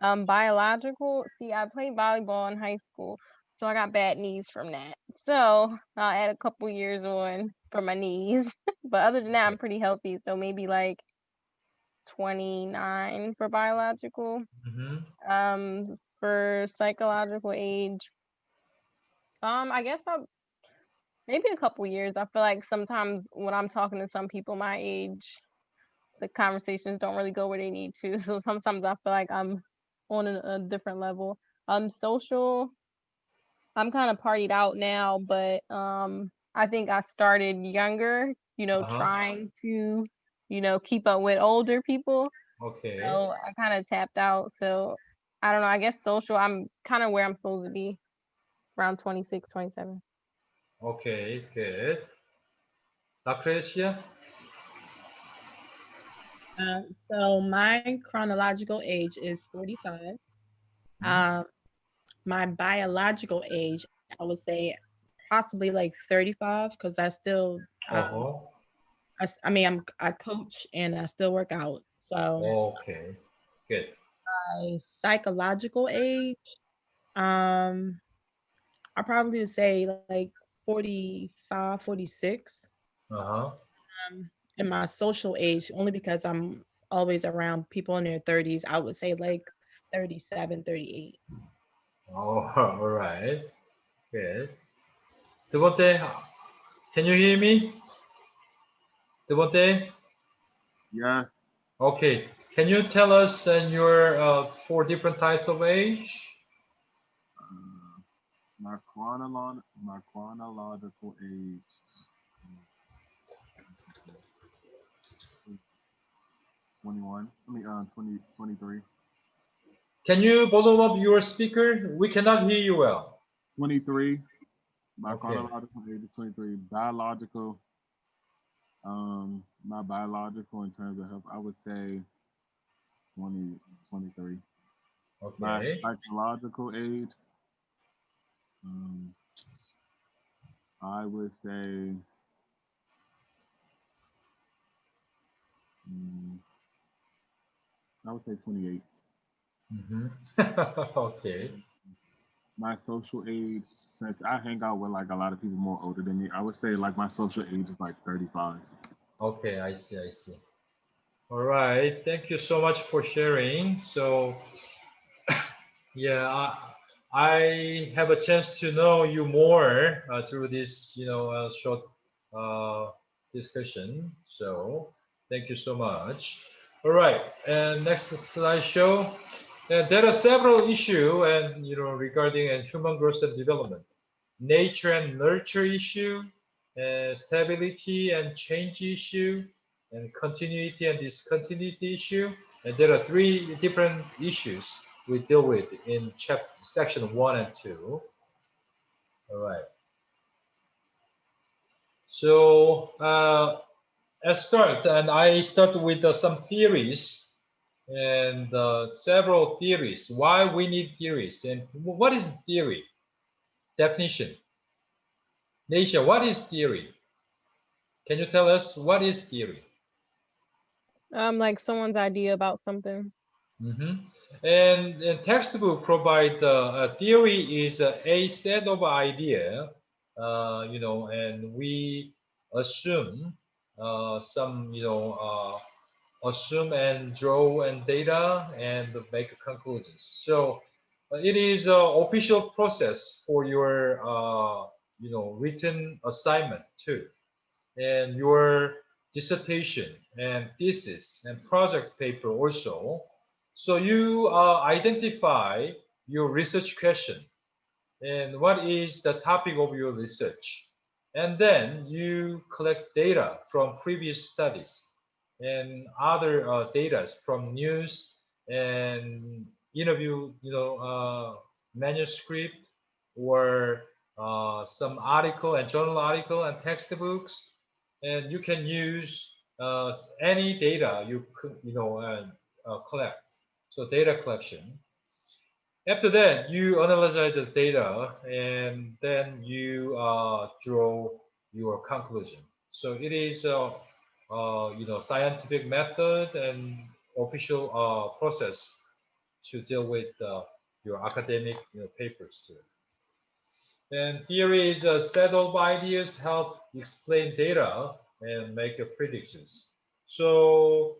S6: Biological, see, I played volleyball in high school, so I got bad knees from that. So I'll add a couple years on for my knees. But other than that, I'm pretty healthy. So maybe like 29 for biological. For psychological age, I guess maybe a couple years. I feel like sometimes when I'm talking to some people my age, the conversations don't really go where they need to. So sometimes I feel like I'm on a different level. Social, I'm kind of partied out now, but I think I started younger, trying to, keep up with older people.
S1: Okay.
S6: So I kind of tapped out. So I don't know. I guess social, I'm kind of where I'm supposed to be, around 26, 27.
S1: Okay, good. Lucretia?
S7: So my chronological age is 45. My biological age, I would say possibly like 35, because I still, I coach and I still work out. So
S1: Okay, good.
S7: my psychological age, I probably would say like 45, 46. And my social age, only because I'm always around people in their 30s, I would say like 37, 38.
S1: Oh, all right. Good. Devonte, can you hear me? Devonte?
S5: Yeah.
S1: Okay. Can you tell us your 4 different types of age?
S5: My chronological age. 21. 23.
S1: Can you volume up your speaker? We cannot hear you well.
S5: 23. My
S1: Okay.
S5: chronological age is 23. Biological. My biological in terms of health, I would say 23.
S1: Okay.
S5: My psychological age, I would say I would say 28.
S1: Okay.
S5: My social age, since I hang out with like a lot of people more older than me, I would say like my social age is like 35.
S1: Okay, I see, I see. All right, thank you so much for sharing. So, yeah, I have a chance to know you more through this, short discussion. So, thank you so much. All right, and next slideshow. There are several issues, and regarding human growth and development, nature and nurture issue, stability and change issue, and continuity and discontinuity issue. And there are 3 different issues we deal with in section 1 and 2. All right. So let's start, and I start with some theories and several theories. Why we need theories, and what is theory? Definition. Nisha, what is theory? Can you tell us what is theory?
S6: Like someone's idea about something.
S1: And textbook provide a theory is a set of idea, and we assume some, assume and draw and data and make conclusions. So it is an official process for your, written assignment too, and your dissertation and thesis and project paper also. So you identify your research question and what is the topic of your research. And then you collect data from previous studies and other data from news and interview, manuscript or some article and journal article and textbooks. And you can use any data collect. So data collection. After that, you analyze the data and then you draw your conclusion. So it is scientific method and official process to deal with your academic papers too. And theory is a set of ideas help explain data and make predictions. So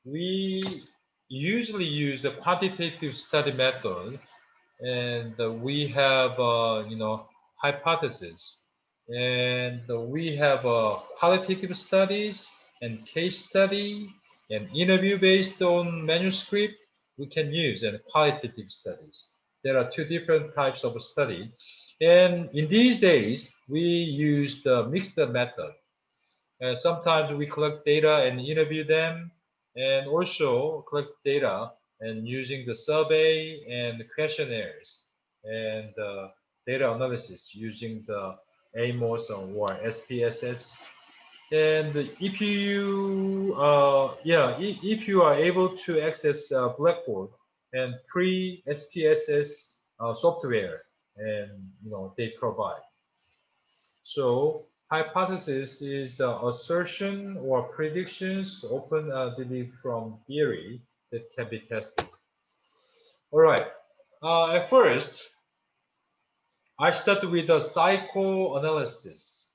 S1: we usually use a quantitative study method, and we have hypothesis, and we have qualitative studies and case study and interview based on manuscript we can use, and qualitative studies. There are two different types of study, and in these days we use the mixed method. Sometimes we collect data and interview them, and also collect data and using the survey and questionnaires and data analysis using the AMOS or SPSS. And if you are able to access Blackboard and pre-SPSS software, and they provide. So hypothesis is assertion or predictions often derived from theory that can be tested. All right. At first, I start with the psychoanalysis,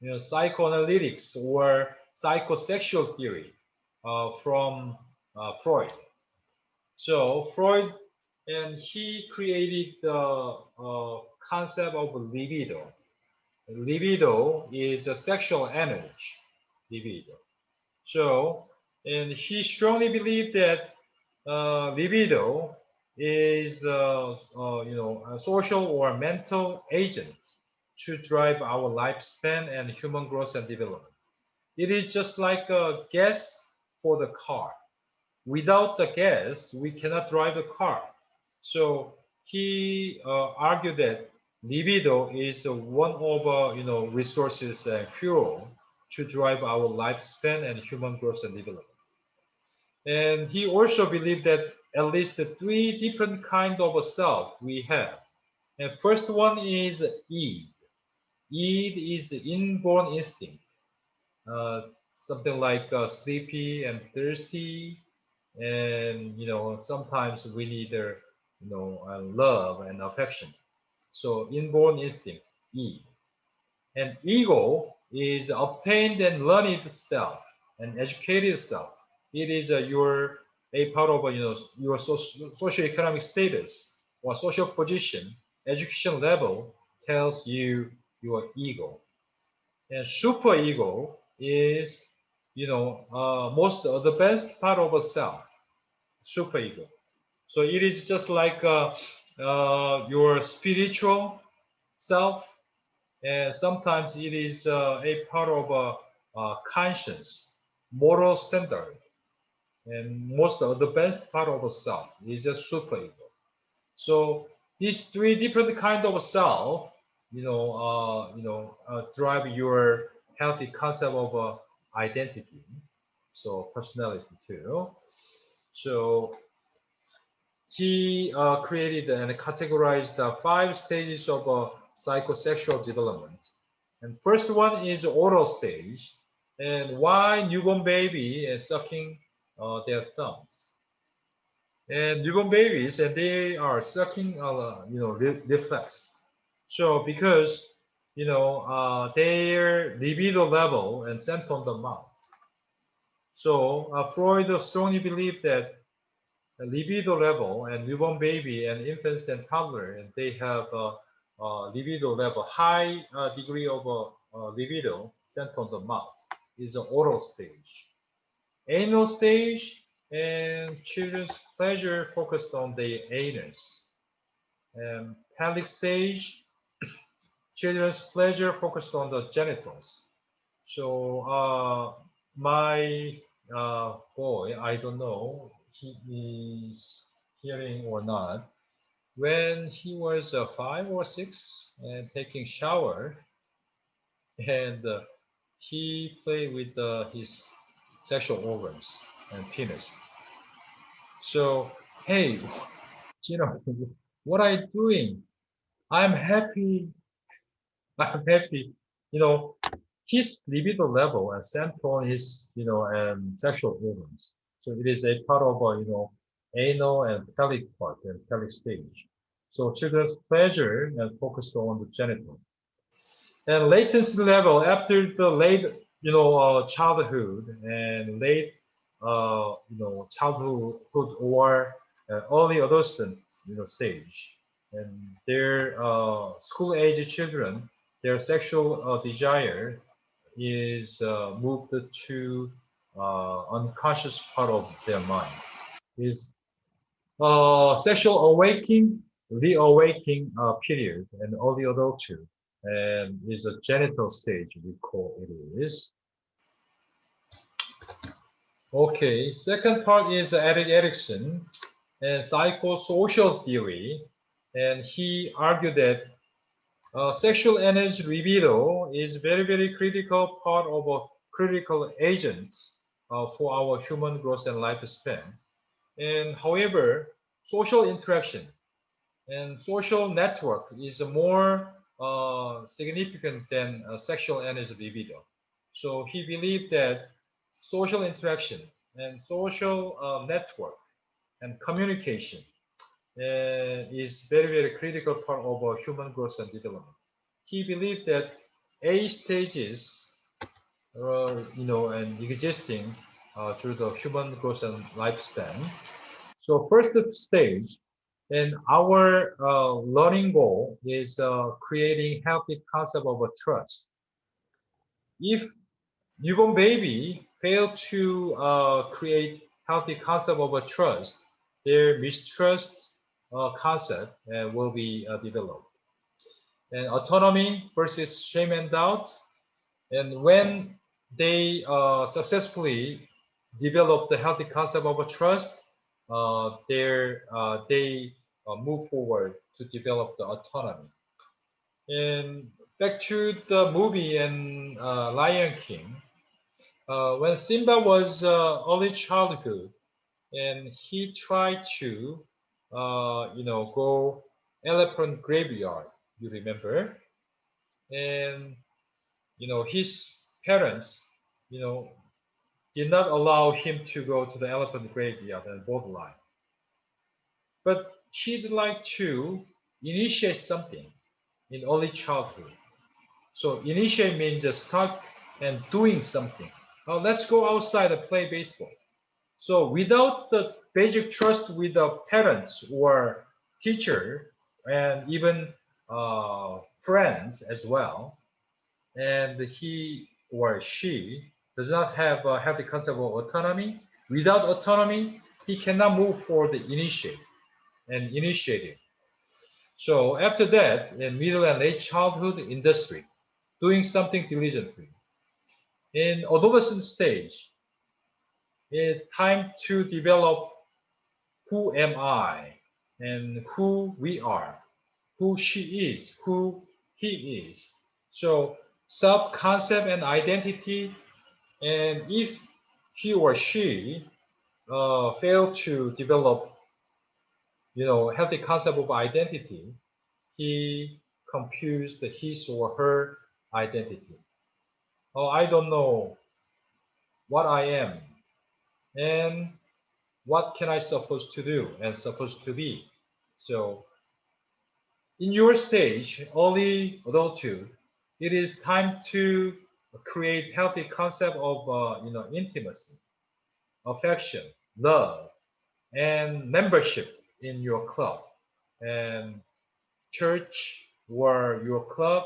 S1: psychoanalytics or psychosexual theory from Freud. So Freud, and he created the concept of libido. Libido is a sexual energy, libido. So, and he strongly believed that libido is, a social or mental agent to drive our lifespan and human growth and development. It is just like a gas for the car. Without the gas, we cannot drive a car. So he argued that libido is one of resources and fuel to drive our lifespan and human growth and development. And he also believed that at least three different kinds of self we have. And first one is id. Id is inborn instinct, something like sleepy and thirsty, and sometimes we need love and affection. So inborn instinct, E. And ego is obtained and learned self and educated self. It is your a part of your socioeconomic status or social position. Education level tells you your ego. And superego is most of the best part of a self, superego. So it is just like your spiritual self, and sometimes it is a part of a conscience, moral standard, and most of the best part of a self is a superego. So these three different kind of self, drive your healthy concept of identity, so personality too. So he created and categorized the 5 stages of psychosexual development. And first one is oral stage, and why newborn baby is sucking their thumbs. And newborn babies, and they are sucking, reflex. So because their libido level and center on the mouth. So Freud strongly believed that the libido level and newborn baby and infants and toddler, and they have libido level, high degree of libido center on the mouth is the oral stage. Anal stage, and children's pleasure focused on the anus. And pelvic stage, children's pleasure focused on the genitals. So my boy, I don't know, he is hearing or not. When he was 5 or 6 and taking shower, and he played with his sexual organs and penis. So, hey, what are you doing? I'm happy. I'm happy. his libido level and center on his, sexual organs. So it is a part of, anal and pelvic part and pelvic stage. So children's pleasure and focused on the genital. And latency level after the late, childhood and late, childhood or early adolescent, stage. And their school age children, their sexual desire is moved to unconscious part of their mind. Is sexual awakening, reawakening period, and early adulthood, and is a genital stage we call it is. Okay, second part is Erik Erikson and psychosocial theory, and he argued that sexual energy libido is very, very critical part of a critical agent for our human growth and lifespan. And however, social interaction and social network is more significant than sexual energy libido. So he believed that social interaction and social network and communication is very, very critical part of human growth and development. He believed that A stages, and existing through the human growth and lifespan. So first stage, and our learning goal is creating healthy concept of a trust. If newborn baby fail to create healthy concept of a trust, their mistrust concept will be developed. And autonomy versus shame and doubt. And when they successfully develop the healthy concept of a trust, they move forward to develop the autonomy. And back to the movie and Lion King, when Simba was early childhood, and he tried to, go elephant graveyard. You remember? And his parents, did not allow him to go to the elephant graveyard and borderline. But he'd like to initiate something in early childhood. So initiate means just start and doing something. Now let's go outside and play baseball. So without the basic trust with the parents or teacher and even friends as well, and he or she does not have a healthy concept of autonomy. Without autonomy, he cannot move for the initiative. So after that, in middle and late childhood industry, doing something diligently. In adolescent stage, it's time to develop who am I and who we are, who she is, who he is. So self-concept and identity, and if he or she fail to develop, healthy concept of identity, he confused his or her identity. Oh, I don't know what I am and what can I supposed to do and supposed to be. So in your stage, early adulthood, it is time to create healthy concept of intimacy, affection, love, and membership in your club and church or your club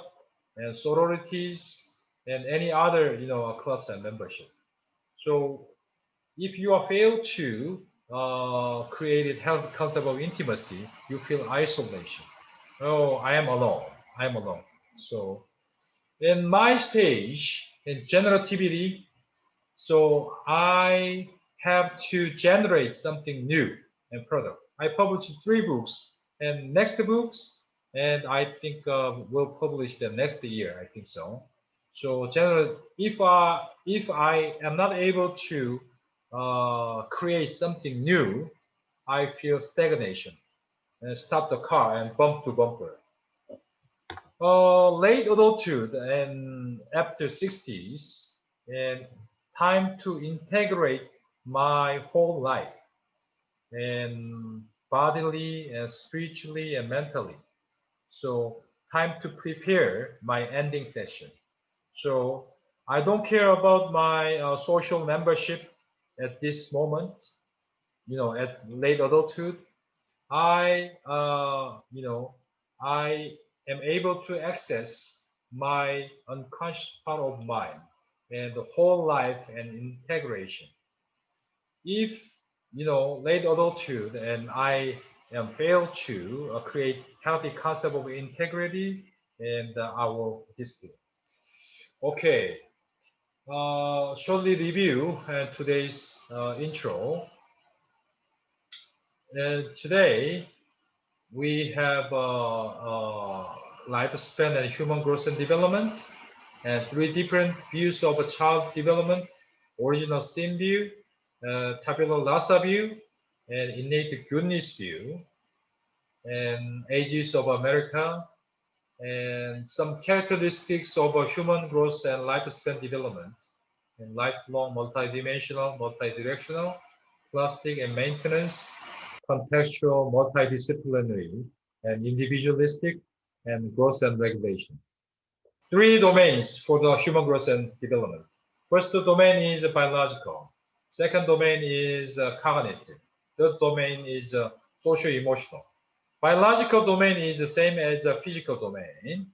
S1: and sororities and any other clubs and membership. So if you are failed to create a healthy concept of intimacy, you feel isolation. Oh, I am alone. I am alone. So in my stage in generativity, so I have to generate something new and product. I published 3 books and next books, and I think we'll publish them next year. I think so. So if I am not able to create something new, I feel stagnation and stop the car and bump to bumper. late adulthood and after 60s, and time to integrate my whole life, and bodily and spiritually and mentally. So time to prepare my ending session. So I don't care about my social membership at this moment, at late adulthood. I am able to access my unconscious part of mind and the whole life and integration. If, late adulthood and I am failed to create healthy concept of integrity, and I will display. Okay, shortly review today's intro. Today, we have lifespan and human growth and development, and three different views of a child development: original sin view, tabula rasa view, and innate goodness view, and ages of America, and some characteristics of a human growth and lifespan development, and lifelong, multidimensional, multidirectional, plastic and maintenance, contextual, multidisciplinary, and individualistic, and growth and regulation. Three domains for the human growth and development. First domain is biological. Second domain is cognitive. Third domain is socio-emotional. Biological domain is the same as a physical domain.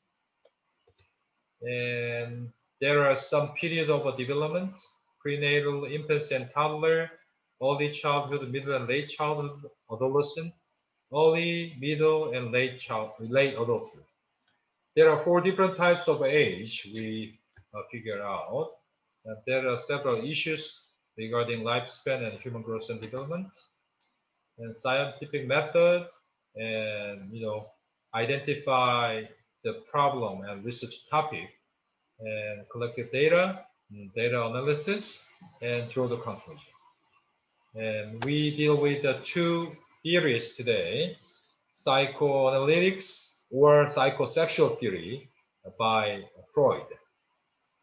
S1: And there are some period of development: prenatal, infancy and toddler, early childhood, middle and late childhood, adolescent, early, middle, and late adulthood. There are 4 different types of age we figure out. There are several issues regarding lifespan and human growth and development, and scientific method, and identify the problem and research topic, and collected data, data analysis, and draw the conclusion. And we deal with the 2 theories today: psychoanalytics or psychosexual theory by Freud,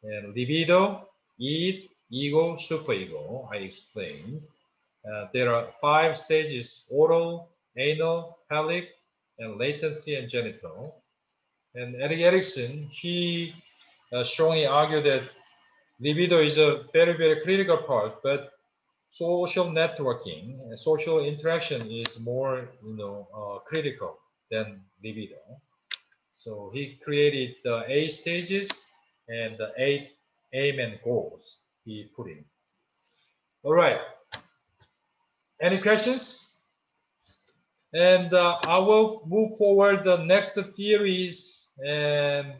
S1: and libido, id, ego, superego. I explained. There are 5 stages: oral, anal, phallic, and latency and genital. And Erik Erikson, he strongly argued that libido is a very, very critical part, but social networking and social interaction is more, critical than libido. So he created the 8 stages and the 8 aim and goals he put in. All right. Any questions? And I will move forward the next theories and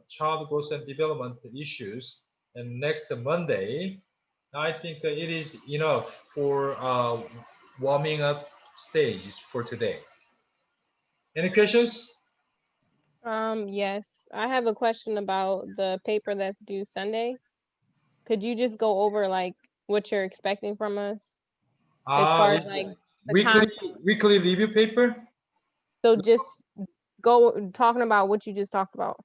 S1: child growth and development issues. And next Monday, I think it is enough for warming up stages for today. Any questions?
S6: Yes, I have a question about the paper that's due Sunday. Could you just go over like what you're expecting from us as far as like the content?
S1: Weekly review paper?
S6: So just go talking about what you just talked about.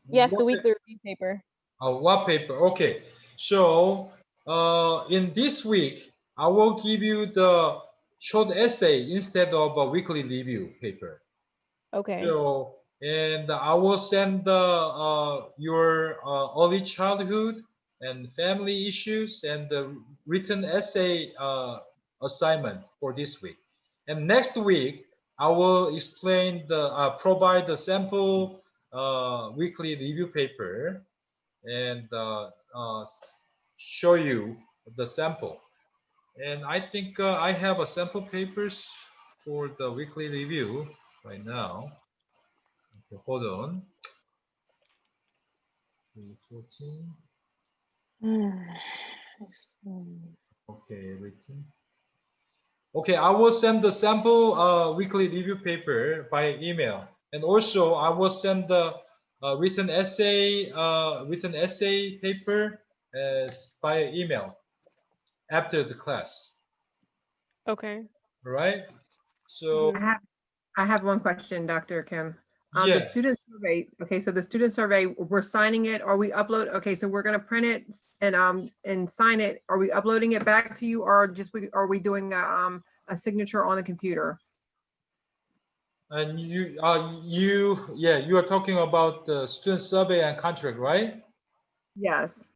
S6: Yes, the weekly review paper.
S1: What paper? Okay. So in this week, I will give you the short essay instead of a weekly review paper.
S6: Okay.
S1: So, and I will send your early childhood and family issues and the written essay assignment for this week. And next week, I will explain provide the sample weekly review paper, and show you the sample. And I think I have a sample papers for the weekly review right now. Okay, hold on. 14. Okay, written. Okay, I will send the sample weekly review paper by email, and also I will send the written essay paper by email after the class.
S6: Okay.
S1: All right. So
S4: I have one question, Dr. Kim. The
S1: Yeah.
S4: student survey, okay, so the student survey, we're signing it, or we upload, okay, so we're gonna print it and sign it. Are we uploading it back to you, or are we doing a signature on the computer?
S1: And you are talking about the student survey and contract, right?
S4: Yes.